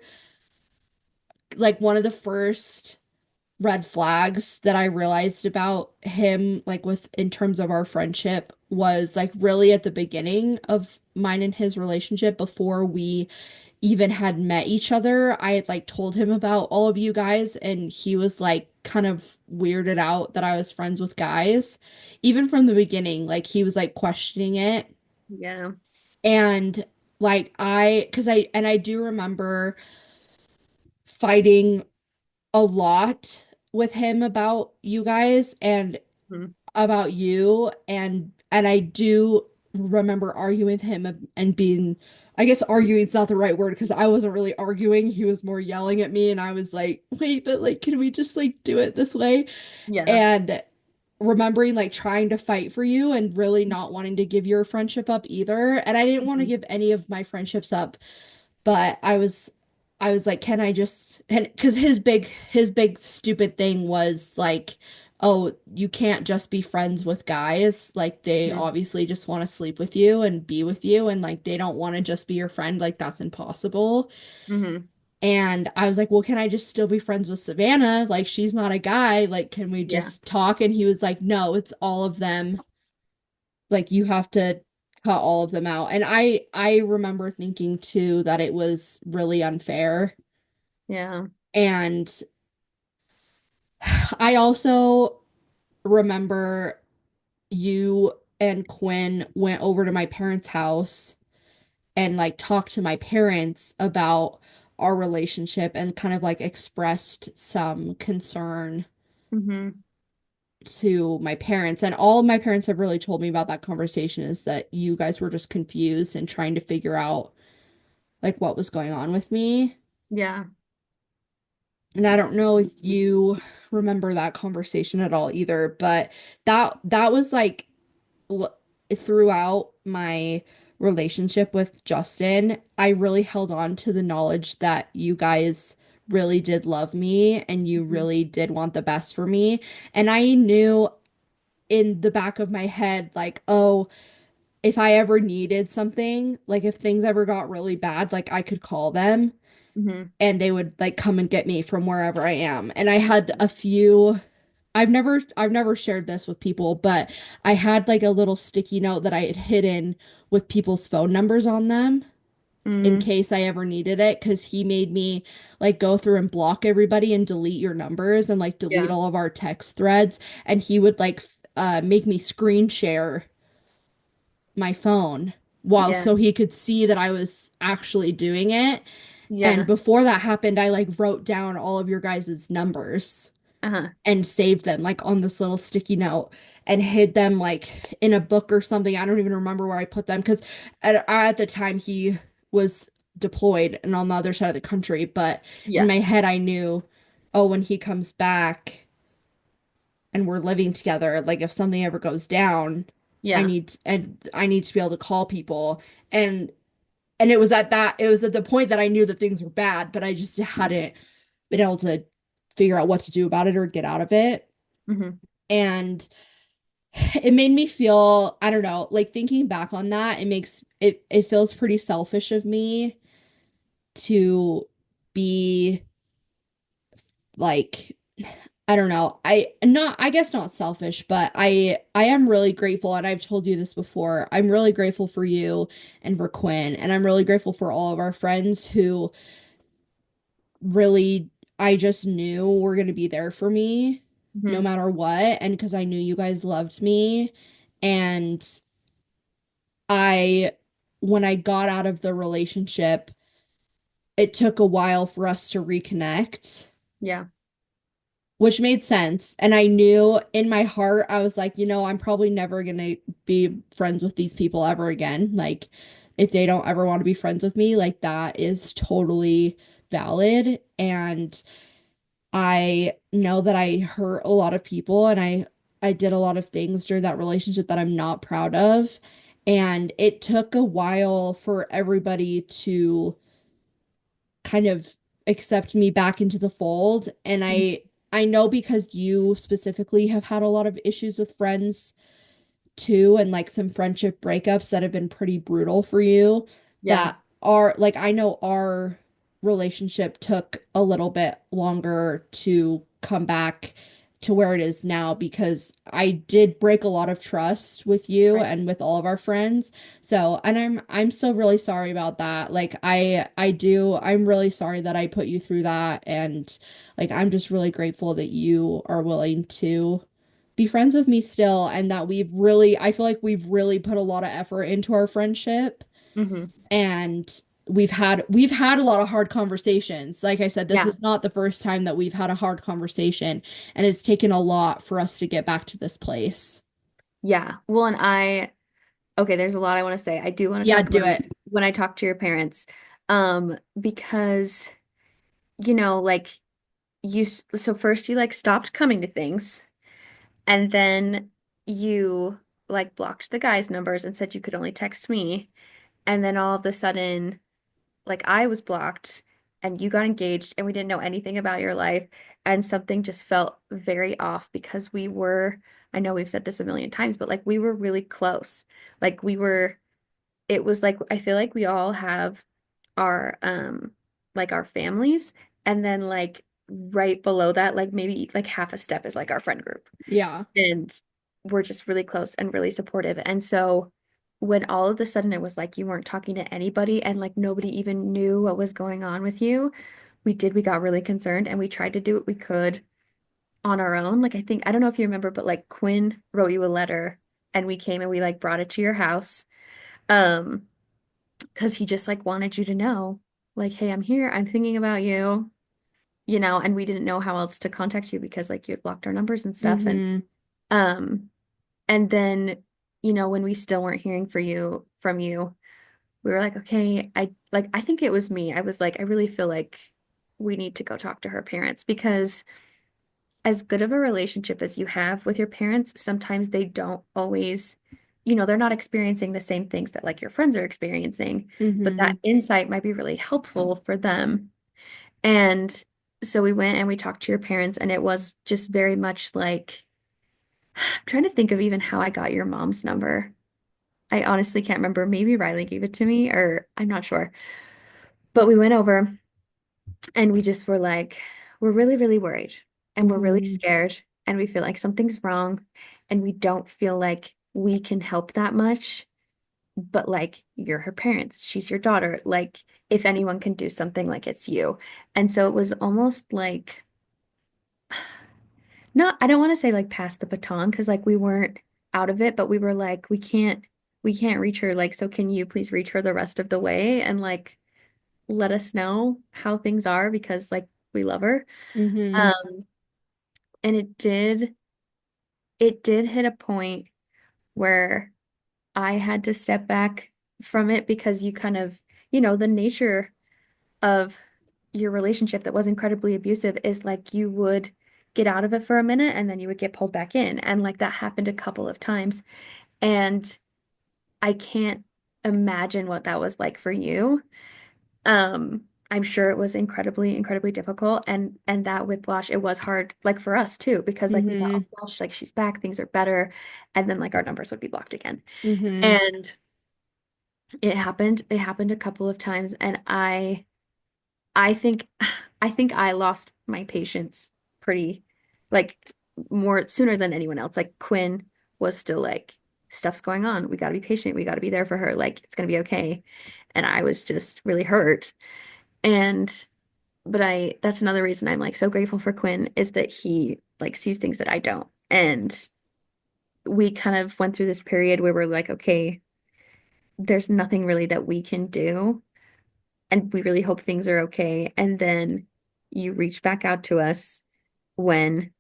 like one of the first red flags that I realized about him, like with in terms of our friendship, was like really at the beginning of mine and his relationship before we even had met each other. I had like told him about all of you guys, and he was like kind of weirded out that I was friends with guys. Even from the beginning, like he was like questioning it. Yeah. And like I do remember fighting a lot with him about you guys and Mhm. about you, and I do remember arguing with him and being, I guess arguing's not the right word because I wasn't really arguing. He was more yelling at me and I was like, "Wait, but like can we just like do it this way?" Yeah. And remembering like trying to fight for you and really not wanting to give your friendship up either. And I didn't want to Mhm. give any of my friendships up, but I was like, can I just, and because his big stupid thing was like, oh, you can't just be friends with guys. Like they Mhm. obviously just want to sleep with you and be with you, and like they don't want to just be your friend. Like that's impossible. Mhm. And I was like, well, can I just still be friends with Savannah? Like she's not a guy. Like can we Yeah. just talk? And he was like, no, it's all of them. Like you have to cut all of them out. And I remember thinking too that it was really unfair. Yeah. And I also remember you and Quinn went over to my parents' house and like talked to my parents about our relationship and kind of like expressed some concern Hmm. to my parents. And all my parents have really told me about that conversation is that you guys were just confused and trying to figure out like what was going on with me. Yeah. And I don't know if you remember that conversation at all either, but that was like l- throughout my relationship with Justin, I really held on to the knowledge that you guys really did love me and you Mhm. really did want the best for me. And I knew in the back of my head, like, oh, if I ever needed something, like if things ever got really bad, like I could call them Mhm. and they would like come and get me from wherever I am. And I had a few I've never shared this with people, but I had like a little sticky note that I had hidden with people's phone numbers on them in Mm. case I ever needed it because he made me like go through and block everybody and delete your numbers and like delete Yeah. all of our text threads and he would like make me screen share my phone while Yeah. so he could see that I was actually doing it. And Yeah. before that happened, I like wrote down all of your guys' numbers Uh-huh. and saved them like on this little sticky note and hid them like in a book or something. I don't even remember where I put them because at the time he was deployed and on the other side of the country. But in Yeah. my head, I knew, oh, when he comes back and we're living together, like if something ever goes down, Yeah. I need to be able to call people. And and it was at the point that I knew that things were bad, but I just hadn't been able to figure out what to do about it or get out of it. Hmm. And it made me feel, I don't know, like thinking back on that, it feels pretty selfish of me to be like I don't know. I guess not selfish, but I am really grateful and I've told you this before. I'm really grateful for you and for Quinn and I'm really grateful for all of our friends who really I just knew were going to be there for me no Hmm. matter what and because I knew you guys loved me and I when I got out of the relationship, it took a while for us to reconnect, Yeah. which made sense. And I knew in my heart, I was like, I'm probably never gonna be friends with these people ever again. Like, if they don't ever want to be friends with me, like that is totally valid. And I know that I hurt a lot of people and I did a lot of things during that relationship that I'm not proud of. And it took a while for everybody to kind of accept me back into the fold. And Mhm. I know because you specifically have had a lot of issues with friends too and like some friendship breakups that have been pretty brutal for you Yeah. that are like I know our relationship took a little bit longer to come back to where it is now because I did break a lot of trust with you Right. and with all of our friends. So, and I'm so really sorry about that. Like I'm really sorry that I put you through that and like I'm just really grateful that you are willing to be friends with me still and that I feel like we've really put a lot of effort into our friendship Hmm. and we've had a lot of hard conversations. Like I said, this Yeah. is not the first time that we've had a hard conversation and it's taken a lot for us to get back to this place. Yeah. Well, and okay, there's a lot I want to say. I do want to Yeah, talk do about it. when I talk to your parents. Because, like so first you like stopped coming to things, and then you like blocked the guy's numbers and said you could only text me. And then all of a sudden, like I was blocked and you got engaged and we didn't know anything about your life. And something just felt very off because I know we've said this a million times, but like we were really close. Like it was like, I feel like we all have like our families. And then like right below that, like maybe like half a step is like our friend group. Yeah. And we're just really close and really supportive. And so when all of a sudden it was like you weren't talking to anybody and like nobody even knew what was going on with you, we got really concerned and we tried to do what we could on our own. Like I don't know if you remember, but like Quinn wrote you a letter and we came and we like brought it to your house. Um, because he just like wanted you to know, like, hey, I'm here, I'm thinking about you, and we didn't know how else to contact you because like you had blocked our numbers and stuff. Mm-hmm. Um, And then, when we still weren't hearing from you, we were like, okay, I think it was me. I was like, I really feel like we need to go talk to her parents because as good of a relationship as you have with your parents, sometimes they don't always, they're not experiencing the same things that like your friends are experiencing, but that Mm-hmm. insight might be really helpful for them. And so we went and we talked to your parents, and it was just very much like, I'm trying to think of even how I got your mom's number. I honestly can't remember. Maybe Riley gave it to me, or I'm not sure. But we went over and we just were like, we're really, really worried and we're really Mm-hmm. scared and we feel like something's wrong and we don't feel like we can help that much. But like, you're her parents, she's your daughter. Like, if anyone can do something, like it's you. And so it was almost like, not, I don't want to say like pass the baton because like we weren't out of it, but we were like, we can't reach her. Like, so can you please reach her the rest of the way and like let us know how things are because like we love her. Mm-hmm. Um, and it did hit a point where I had to step back from it because you kind of, the nature of your relationship that was incredibly abusive is like you would get out of it for a minute and then you would get pulled back in. And like that happened a couple of times. And I can't imagine what that was like for you. I'm sure it was incredibly, incredibly difficult. And that whiplash, it was hard, like for us too, because like we thought, Mm-hmm. oh gosh, like she's back, things are better. And then like our numbers would be blocked again. Mm-hmm. And it happened a couple of times. And I think I think I lost my patience pretty like more sooner than anyone else. Like Quinn was still like, stuff's going on. We got to be patient. We got to be there for her. Like it's going to be okay. And I was just really hurt. And but that's another reason I'm like so grateful for Quinn is that he like sees things that I don't. And we kind of went through this period where we're like, okay, there's nothing really that we can do. And we really hope things are okay. And then you reach back out to us when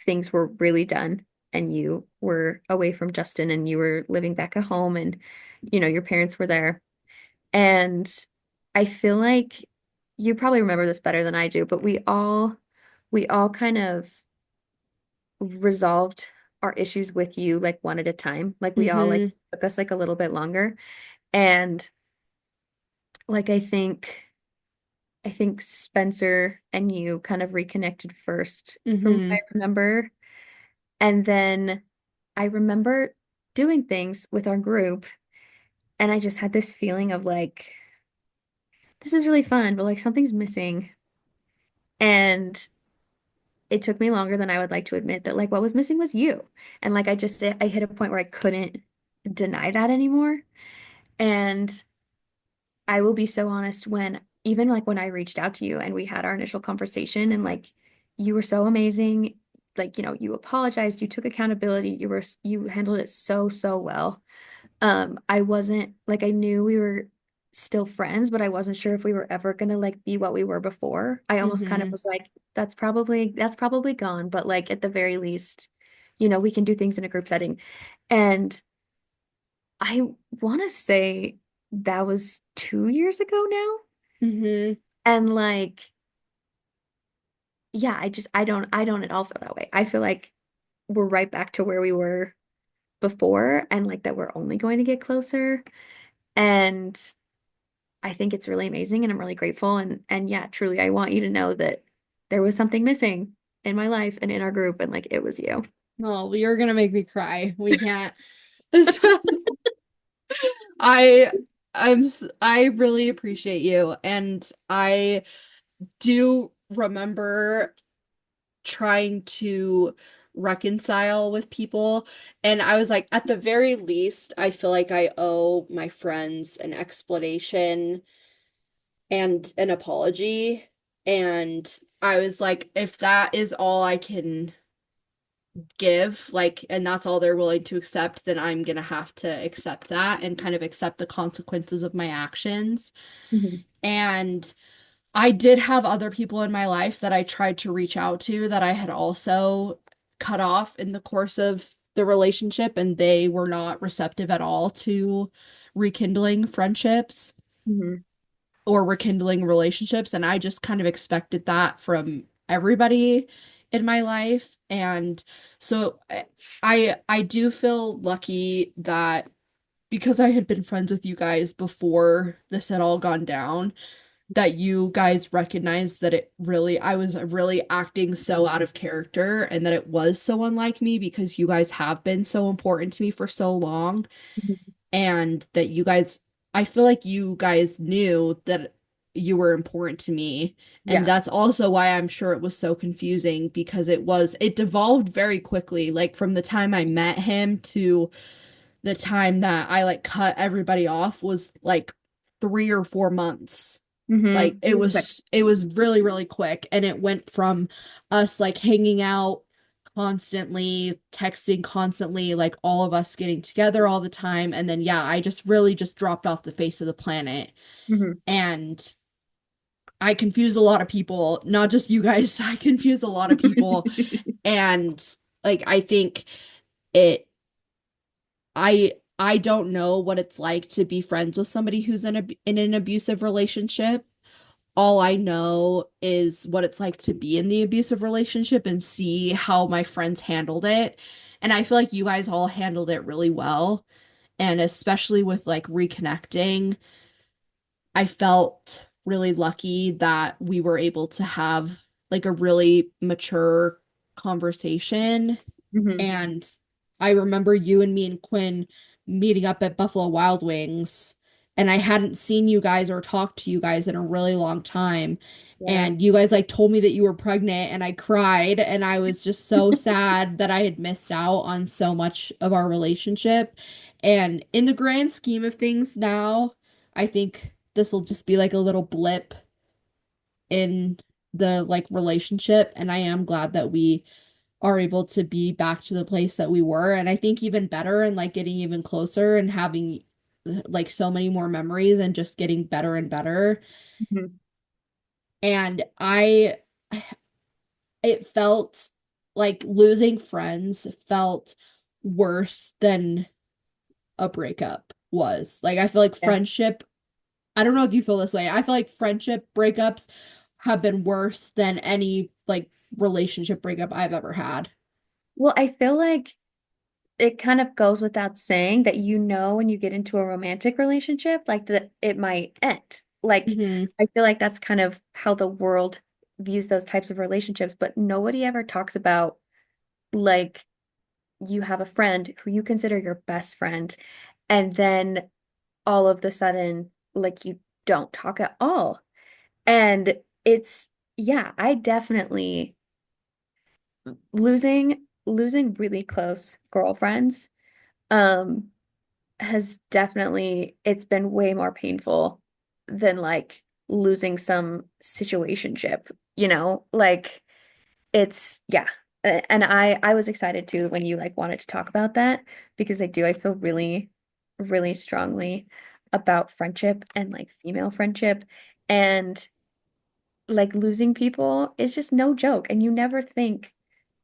things were really done and you were away from Justin and you were living back at home and your parents were there. And I feel like you probably remember this better than I do, but we all kind of resolved our issues with you like one at a time. Like we all like Mm-hmm. took us like a little bit longer. And like I think Spencer and you kind of reconnected first from what I Mm-hmm. remember. And then I remember doing things with our group and I just had this feeling of like this is really fun, but like something's missing. And it took me longer than I would like to admit that like what was missing was you. And like I hit a point where I couldn't deny that anymore. And I will be so honest when even like when I reached out to you and we had our initial conversation and like you were so amazing. Like, you apologized, you took accountability, you handled it so, so well. I wasn't like I knew we were still friends, but I wasn't sure if we were ever gonna like be what we were before. I almost kind of Mm-hmm. was like, that's probably gone, but like at the very least, we can do things in a group setting. And I want to say that was 2 years ago now. Mm-hmm. And like, yeah, I don't at all feel that way. I feel like we're right back to where we were before and like that we're only going to get closer. And I think it's really amazing and I'm really grateful. And yeah, truly, I want you to know that there was something missing in my life and in our group, and like it was you. Oh, you're gonna make me cry. We can't. I I really appreciate you, and I do remember trying to reconcile with people, and I was like, at the very least, I feel like I owe my friends an explanation and an apology. And I was like, if that is all I can give, like, and that's all they're willing to accept, then I'm gonna have to accept that and kind of accept the consequences of my actions. Mhm. And I did have other people in my life that I tried to reach out to that I had also cut off in the course of the relationship and they were not receptive at all to rekindling friendships Hmm. or rekindling relationships. And I just kind of expected that from everybody in my life. And so I do feel lucky that because I had been friends with you guys before this had all gone down, that you guys recognized that I was really acting so out of character and that it was so unlike me because you guys have been so important to me for so long and that I feel like you guys knew that you were important to me. And Yeah. that's also why I'm sure it was so confusing because it devolved very quickly. Like from the time I met him to the time that I like cut everybody off was like 3 or 4 months. Like It was quick. it was really, really quick. And it went from us like hanging out constantly, texting constantly, like all of us getting together all the time. And then yeah, I just really just dropped off the face of the planet. Hmm. And I confuse a lot of people, not just you guys, I confuse a lot of people. And like I think it I don't know what it's like to be friends with somebody who's in an abusive relationship. All I know is what it's like to be in the abusive relationship and see how my friends handled it. And I feel like you guys all handled it really well. And especially with like reconnecting, I felt really lucky that we were able to have like a really mature conversation. Hmm. And I remember you and me and Quinn meeting up at Buffalo Wild Wings, and I hadn't seen you guys or talked to you guys in a really long time. Yeah. And you guys like told me that you were pregnant, and I cried, and I was just so sad that I had missed out on so much of our relationship. And in the grand scheme of things now, I think this will just be like a little blip in the like relationship, and I am glad that we are able to be back to the place that we were. And I think even better and like getting even closer and having like so many more memories and just getting better and better. Hmm. And it felt like losing friends felt worse than a breakup was. Like, I feel like Yes. I don't know if you feel this way. I feel like friendship breakups have been worse than any like relationship breakup I've ever had. Well, I feel like it kind of goes without saying that when you get into a romantic relationship, like that it might end. Like Hmm. I feel like that's kind of how the world views those types of relationships, but nobody ever talks about like you have a friend who you consider your best friend, and then all of the sudden, like you don't talk at all. And it's, yeah, I definitely losing really close girlfriends um has definitely it's been way more painful than like losing some situationship, like it's yeah. And I was excited too when you like wanted to talk about that because I feel really really strongly about friendship and like female friendship, and like losing people is just no joke, and you never think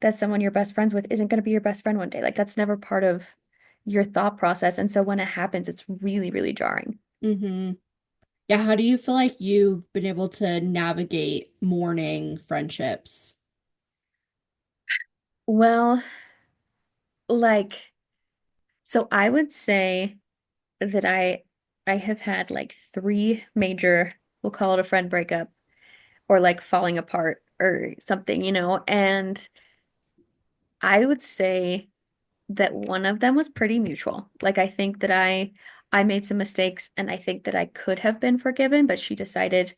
that someone you're best friends with isn't going to be your best friend one day. Like that's never part of your thought process, and so when it happens it's really really jarring. Hmm. Yeah, how do you feel like you've been able to navigate mourning friendships? Well, like so I would say that I have had like three major, we'll call it a friend breakup or like falling apart or something, and I would say that one of them was pretty mutual. Like I think that I made some mistakes and I think that I could have been forgiven, but she decided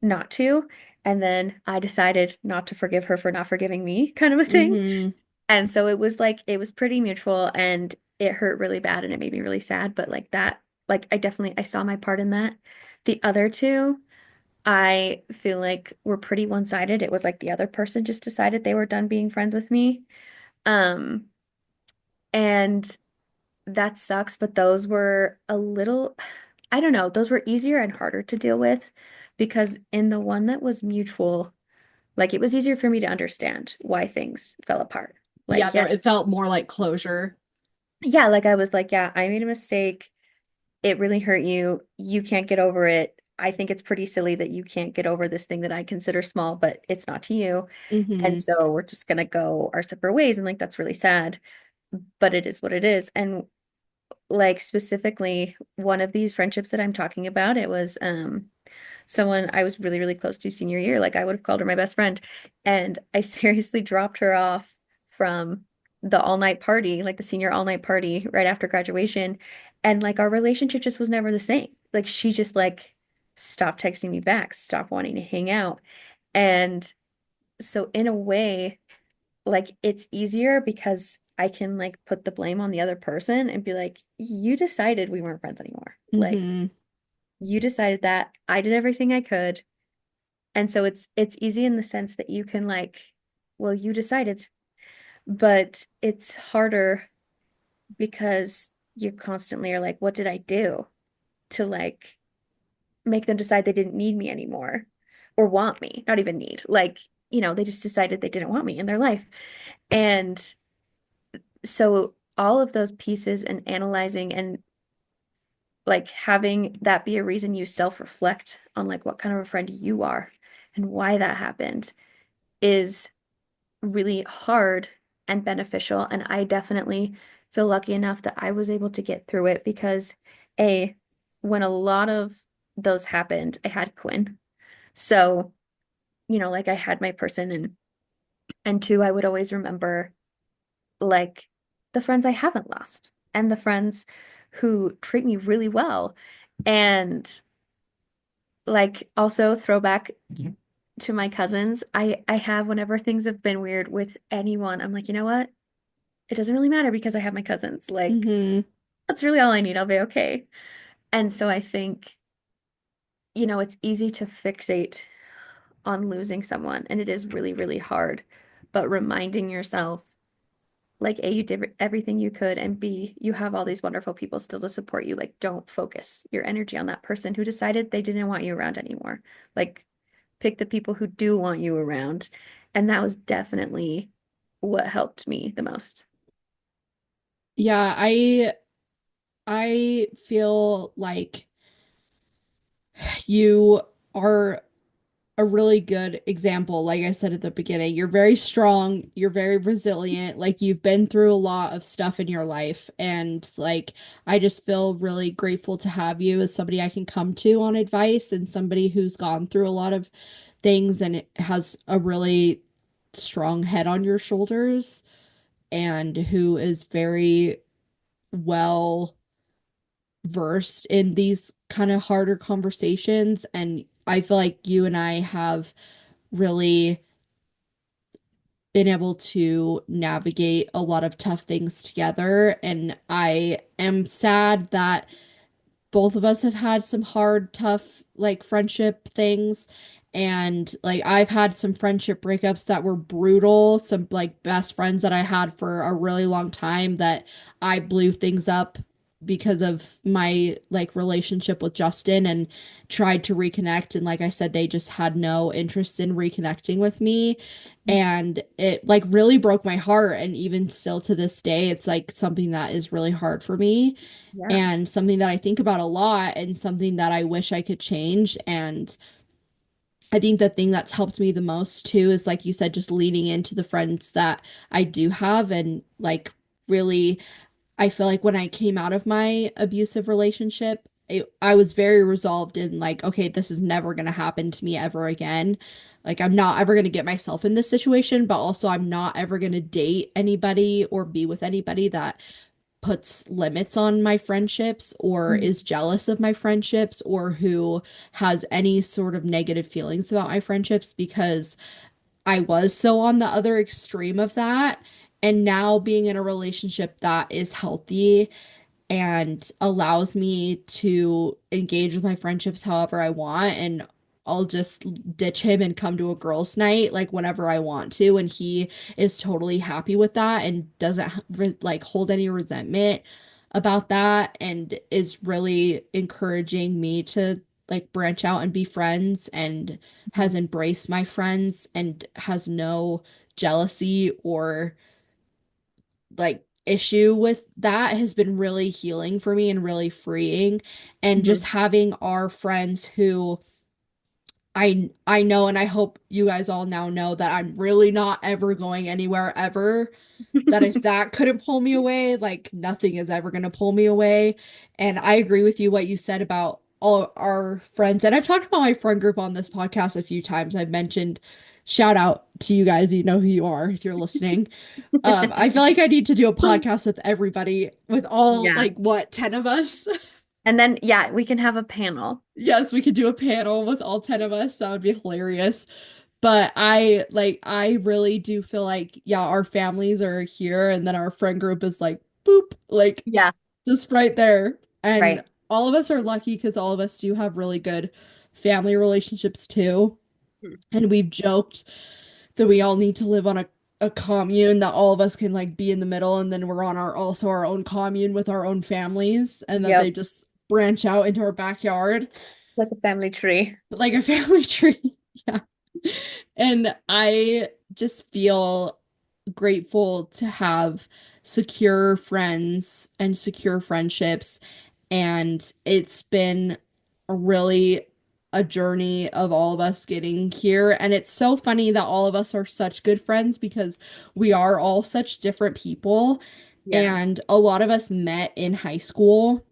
not to. And then I decided not to forgive her for not forgiving me, kind of a thing. Hmm. And so it was like it was pretty mutual and it hurt really bad and it made me really sad, but like that, like I saw my part in that. The other two, I feel like were pretty one-sided. It was like the other person just decided they were done being friends with me. Um, and that sucks, but those were a little, I don't know, those were easier and harder to deal with because in the one that was mutual, like it was easier for me to understand why things fell apart. Yeah, Like, yeah, it felt more like closure. yeah, like I was like, yeah, I made a mistake. It really hurt you. You can't get over it. I think it's pretty silly that you can't get over this thing that I consider small, but it's not to you. And Hmm. so we're just gonna go our separate ways. And like, that's really sad, but it is what it is. And like specifically one of these friendships that I'm talking about, it was someone I was really, really close to senior year. Like I would have called her my best friend. And I seriously dropped her off from the all night party, like the senior all night party right after graduation. And like our relationship just was never the same. Like she just like stopped texting me back, stopped wanting to hang out. And so in a way, like it's easier because I can like put the blame on the other person and be like, you decided we weren't friends anymore. Like Hmm. you decided that I did everything I could. And so it's easy in the sense that you can like, well, you decided, but it's harder because you constantly are like, what did I do to like make them decide they didn't need me anymore or want me, not even need. Like, they just decided they didn't want me in their life. And so all of those pieces and analyzing and like having that be a reason you self-reflect on like what kind of a friend you are and why that happened is really hard and beneficial. And I definitely feel lucky enough that I was able to get through it because A, when a lot of those happened, I had Quinn. So, like I had my person and two, I would always remember like the friends I haven't lost and the friends who treat me really well. And like also throwback to my cousins, I have whenever things have been weird with anyone, I'm like, you know what? It doesn't really matter because I have my cousins. Like, Hmm. that's really all I need. I'll be okay. And so I think, it's easy to fixate on losing someone, and it is really, really hard. But reminding yourself, like, A, you did everything you could, and B, you have all these wonderful people still to support you. Like, don't focus your energy on that person who decided they didn't want you around anymore. Like, pick the people who do want you around. And that was definitely what helped me the most. Yeah, I feel like you are a really good example. Like I said at the beginning, you're very strong, you're very resilient, like you've been through a lot of stuff in your life. And like, I just feel really grateful to have you as somebody I can come to on advice and somebody who's gone through a lot of things and it has a really strong head on your shoulders and who is very well versed in these kind of harder conversations. And I feel like you and I have really been able to navigate a lot of tough things together. And I am sad that both of us have had some hard, tough, like friendship things. And like I've had some friendship breakups that were brutal, some like best friends that I had for a really long time that I blew things up because of my like relationship with Justin and tried to reconnect. And like I said, they just had no interest in reconnecting with me. And it like really broke my heart. And even still to this day, it's like something that is really hard for me Yeah. and something that I think about a lot and something that I wish I could change. And I think the thing that's helped me the most too is like you said, just leaning into the friends that I do have and like really I feel like when I came out of my abusive relationship, I was very resolved in like, okay, this is never going to happen to me ever again. Like, I'm not ever going to get myself in this situation, but also I'm not ever going to date anybody or be with anybody that puts limits on my friendships or Mhm. is jealous of my friendships or who has any sort of negative feelings about my friendships because I was so on the other extreme of that. And now being in a relationship that is healthy and allows me to engage with my friendships however I want. And I'll just ditch him and come to a girls' night like whenever I want to. And he is totally happy with that and doesn't like hold any resentment about that and is really encouraging me to like branch out and be friends and has Mhm. embraced my friends and has no jealousy or like issue with that has been really healing for me and really freeing. And just Hmm. having our friends who I know and I hope you guys all now know that I'm really not ever going anywhere ever. That if that couldn't pull me away, like nothing is ever going to pull me away. And I agree with you what you said about all our friends. And I've talked about my friend group on this podcast a few times. I've mentioned shout out to you guys, you know who you are if you're listening. I feel like I need to do a podcast with everybody, with all Yeah. like what, 10 of us? And then, yeah, we can have a panel. Yes, we could do a panel with all 10 of us. That would be hilarious. But I really do feel like, yeah, our families are here and then our friend group is like boop, like Yeah. just right there. And Right. all of us are lucky because all of us do have really good family relationships too. And we've joked that we all need to live on a commune that all of us can like be in the middle and then we're on our also our own commune with our own families and that they Yep. just branch out into our backyard Like a family tree. like a family tree. Yeah. And I just feel grateful to have secure friends and secure friendships. And it's been really a journey of all of us getting here. And it's so funny that all of us are such good friends because we are all such different people. Yeah. And a lot of us met in high school.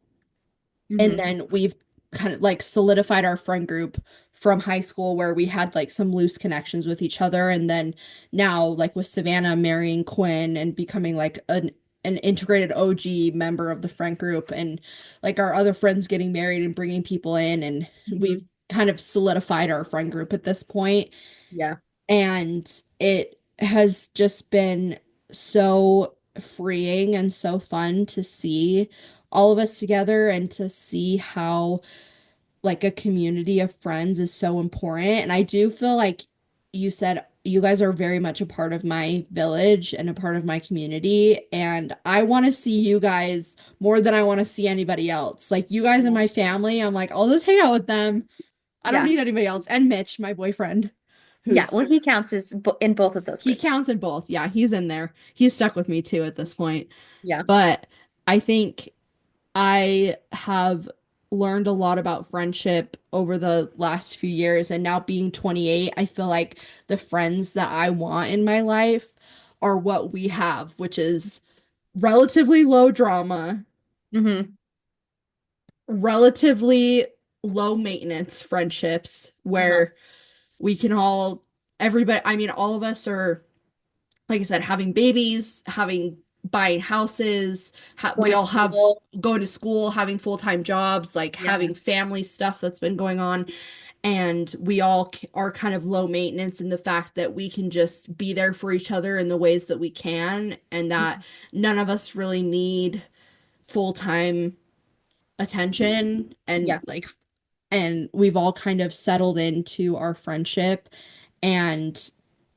And Hmm. then we've kind of like solidified our friend group from high school where we had like some loose connections with each other. And then now, like with Savannah marrying Quinn and becoming like an integrated OG member of the friend group, and like our other friends getting married and bringing people in. And we've Hmm. kind of solidified our friend group at this point. Yeah. And it has just been so freeing and so fun to see all of us together and to see how like a community of friends is so important. And I do feel like you said you guys are very much a part of my village and a part of my community. And I want to see you guys more than I want to see anybody else. Like you guys in Yeah. my family, I'm like, I'll just hang out with them. I don't Yeah. need anybody else. And Mitch, my boyfriend, Yeah. who's Well, he counts as in both of those he groups. counts in both. Yeah, he's in there. He's stuck with me too at this point. Yeah. But I think I have learned a lot about friendship over the last few years. And now being 28, I feel like the friends that I want in my life are what we have, which is relatively low drama, Hmm. relatively low maintenance friendships Uh-huh. where we can all, everybody, I mean, all of us are like I said, having babies, having buying houses, Going we to all have school. going to school, having full-time jobs, like Yeah. having family stuff that's been going on. And we all are kind of low maintenance in the fact that we can just be there for each other in the ways that we can, and that none of us really need full-time attention. Yeah. And we've all kind of settled into our friendship. And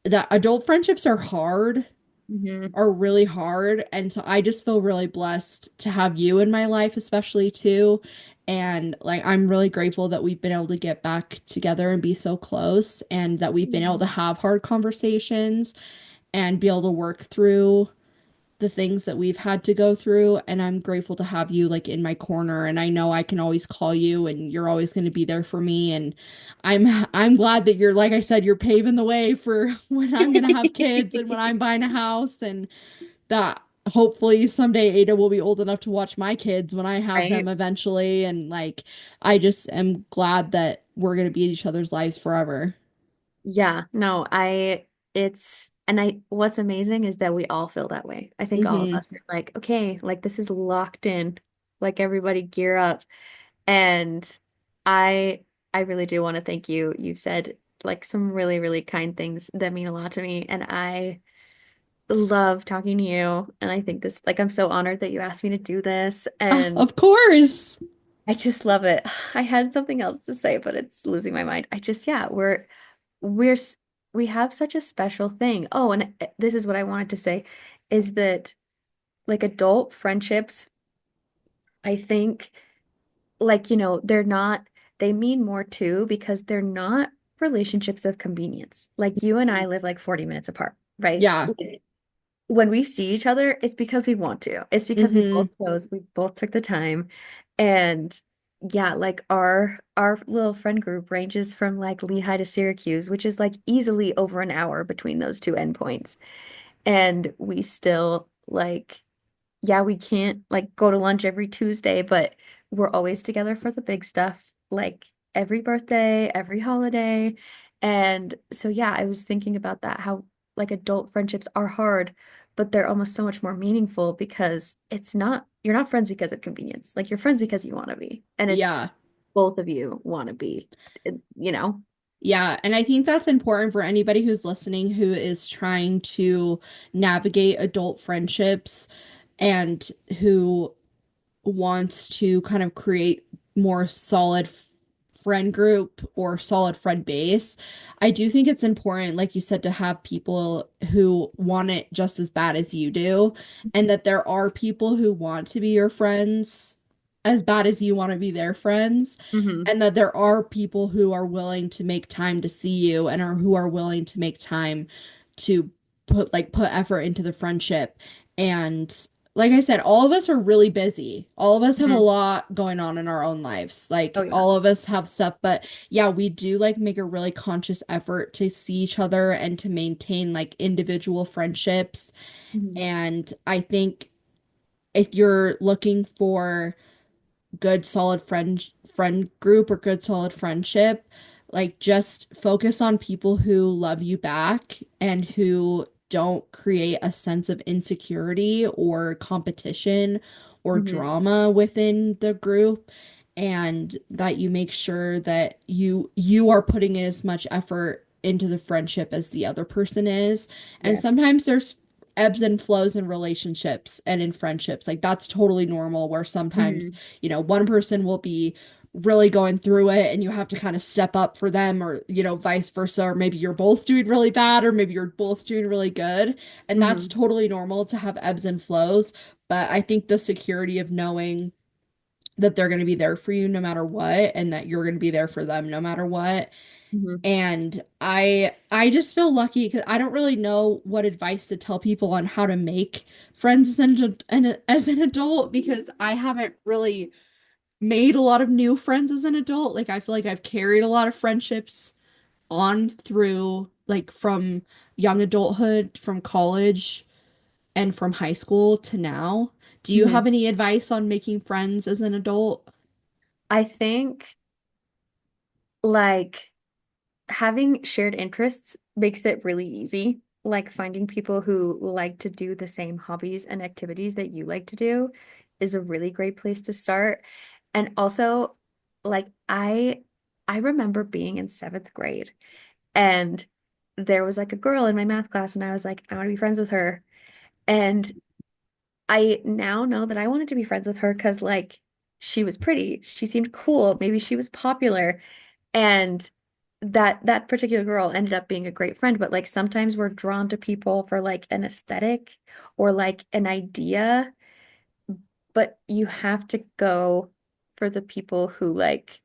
that adult friendships are hard, Hmm. are really hard. And so I just feel really blessed to have you in my life, especially too. And like, I'm really grateful that we've been able to get back together and be so close, and that we've been able to have hard conversations and be able to work through the things that we've had to go through. And I'm grateful to have you like in my corner. And I know I can always call you and you're always going to be there for me. And I'm glad that you're, like I said, you're paving the way for when I'm going to have kids and when I'm buying a house, and that hopefully someday Ada will be old enough to watch my kids when I have them Right. eventually. And like, I just am glad that we're going to be in each other's lives forever. Yeah. No, and what's amazing is that we all feel that way. I think all of Hmm. us are like, okay, like this is locked in. Like everybody gear up. And I, I really do want to thank you. You've said like some really, really kind things that mean a lot to me. And I love talking to you. And I think like, I'm so honored that you asked me to do this. And Of course. I just love it. I had something else to say, but it's losing my mind. Yeah, we're, s- we have such a special thing. Oh, and this is what I wanted to say is that like adult friendships, I think, like, they mean more too because they're not relationships of convenience. Like you and I live like 40 minutes apart, right? Yeah. when we see each other, it's because we want to. It's because Mm-hmm. we both took the time. And yeah, like our little friend group ranges from like Lehigh to Syracuse, which is like easily over an hour between those two endpoints. And we still like yeah, we can't like go to lunch every Tuesday, but we're always together for the big stuff, like every birthday, every holiday. And so, yeah, I was thinking about that, how like adult friendships are hard, but they're almost so much more meaningful because you're not friends because of convenience. Like you're friends because you want to be. And it's Yeah. both of you want to be, you know? Yeah, and I think that's important for anybody who's listening who is trying to navigate adult friendships and who wants to kind of create more solid friend group or solid friend base. I do think it's important, like you said, to have people who want it just as bad as you do, and that there are people who want to be your friends as bad as you want to be their friends, Hmm. and that there are people who are willing to make time to see you and are who are willing to make time to put effort into the friendship. And like I said, all of us are really busy. All of us have a Hmm. lot going on in our own lives. Oh, Like yeah. all of us have stuff, but yeah, we do like make a really conscious effort to see each other and to maintain like individual friendships. Hmm. And I think if you're looking for good solid friend group or good solid friendship, like just focus on people who love you back and who don't create a sense of insecurity or competition or Hmm. drama within the group, and that you make sure that you are putting as much effort into the friendship as the other person is. And Yes. sometimes there's ebbs and flows in relationships and in friendships. Like that's totally normal where sometimes, Hmm. one person will be really going through it and you have to kind of step up for them, or vice versa, or maybe you're both doing really bad or maybe you're both doing really good, and that's Hmm. totally normal to have ebbs and flows. But I think the security of knowing that they're going to be there for you no matter what, and that you're going to be there for them no matter what. Hmm. And I just feel lucky because I don't really know what advice to tell people on how to make friends as an adult, because I haven't really made a lot of new friends as an adult. Like I feel like I've carried a lot of friendships on through like from young adulthood, from college, and from high school to now. Do you have Hmm. any advice on making friends as an adult? I think like having shared interests makes it really easy. Like finding people who like to do the same hobbies and activities that you like to do is a really great place to start. And also, like I remember being in seventh grade and there was like a girl in my math class and I was like, I want to be friends with her. And I now know that I wanted to be friends with her because like she was pretty, she seemed cool, maybe she was popular. And that particular girl ended up being a great friend, but like sometimes we're drawn to people for like an aesthetic or like an idea, but you have to go for the people who like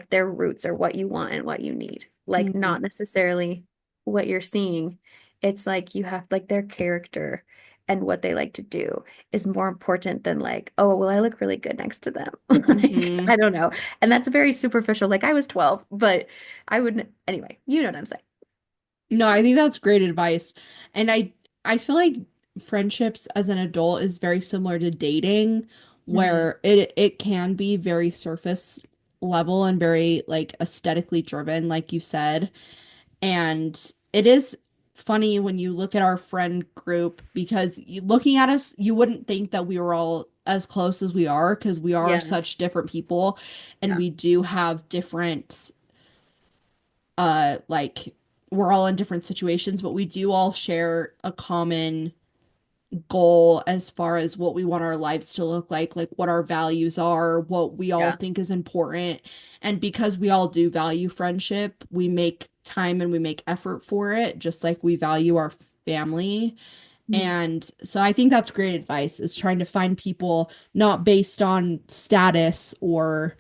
their roots are what you want and what you need. Like Mhm. not necessarily what you're seeing. It's like you have like their character and what they like to do is more important than like, oh, well, I look really good next to them. Like, Mhm. I don't know. And that's very superficial. Like I was 12, but I wouldn't anyway, you know what I'm saying. No, I think that's great advice. And I feel like friendships as an adult is very similar to dating, Hmm. where it can be very surface level and very like aesthetically driven, like you said. And it is funny when you look at our friend group, because looking at us, you wouldn't think that we were all as close as we are, because we are Yeah. such different people and Yeah. we do have different like we're all in different situations, but we do all share a common goal as far as what we want our lives to look like what our values are, what we all Yeah. think is important. And because we all do value friendship, we make time and we make effort for it, just like we value our family. Mhm. And so I think that's great advice, is trying to find people not based on status or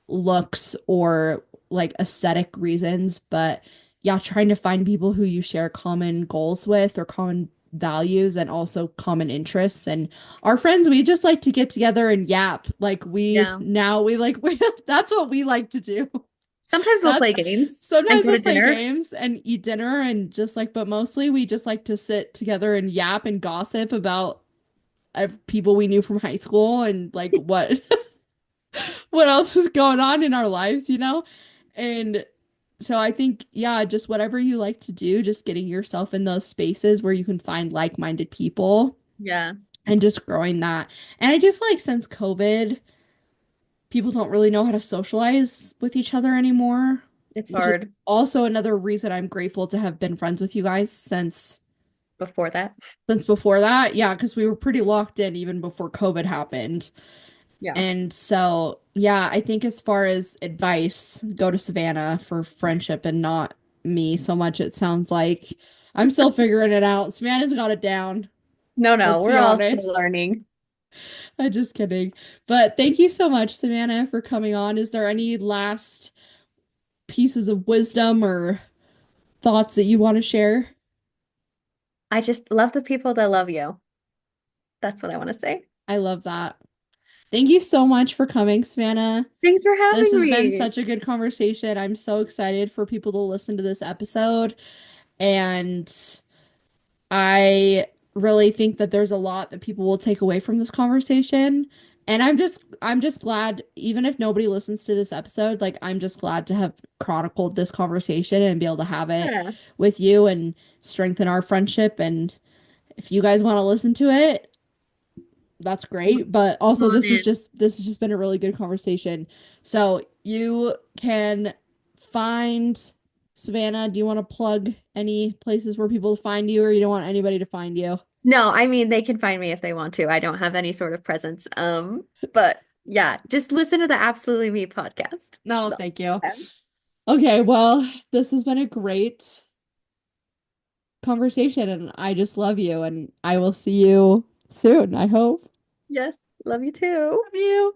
looks or like aesthetic reasons, but yeah, trying to find people who you share common goals with or common values and also common interests. And our friends, we just like to get together and yap. Like we Yeah. now we like we, that's what we like to do. Sometimes we'll play That's games and sometimes go we'll to play dinner. games and eat dinner and just like, but mostly we just like to sit together and yap and gossip about people we knew from high school and like what else is going on in our lives, you know? And so I think, yeah, just whatever you like to do, just getting yourself in those spaces where you can find like-minded people Yeah, and just growing that. And I do feel like since COVID, people don't really know how to socialize with each other anymore, it's which is hard also another reason I'm grateful to have been friends with you guys before that. since before that. Yeah, because we were pretty locked in even before COVID happened. Yeah. And so, yeah, I think as far as advice, go to Savannah for friendship and not me so much. It sounds like I'm still figuring it out. Savannah's got it down. No, no, Let's we're be all still honest. learning. I'm just kidding. But thank you so much, Savannah, for coming on. Is there any last pieces of wisdom or thoughts that you want to share? I just love the people that love you. That's what I want to say. I love that. Thank you so much for coming, Savannah. Thanks for This having has been me. such a good conversation. I'm so excited for people to listen to this episode. And I really think that there's a lot that people will take away from this conversation. And I'm just glad, even if nobody listens to this episode, like I'm just glad to have chronicled this conversation and be able to have it Yeah, with you and strengthen our friendship. And if you guys want to listen to it, that's great. But come also on in. this has just been a really good conversation. So you can find Savannah. Do you want to plug any places where people find you, or you don't want anybody to find you? No, I mean they can find me if they want to. I don't have any sort of presence. But yeah, just listen to the Absolutely Me podcast. No, No. thank you. Okay, well, this has been a great conversation, and I just love you, and I will see you soon, I hope. Yes, love you too. Love you.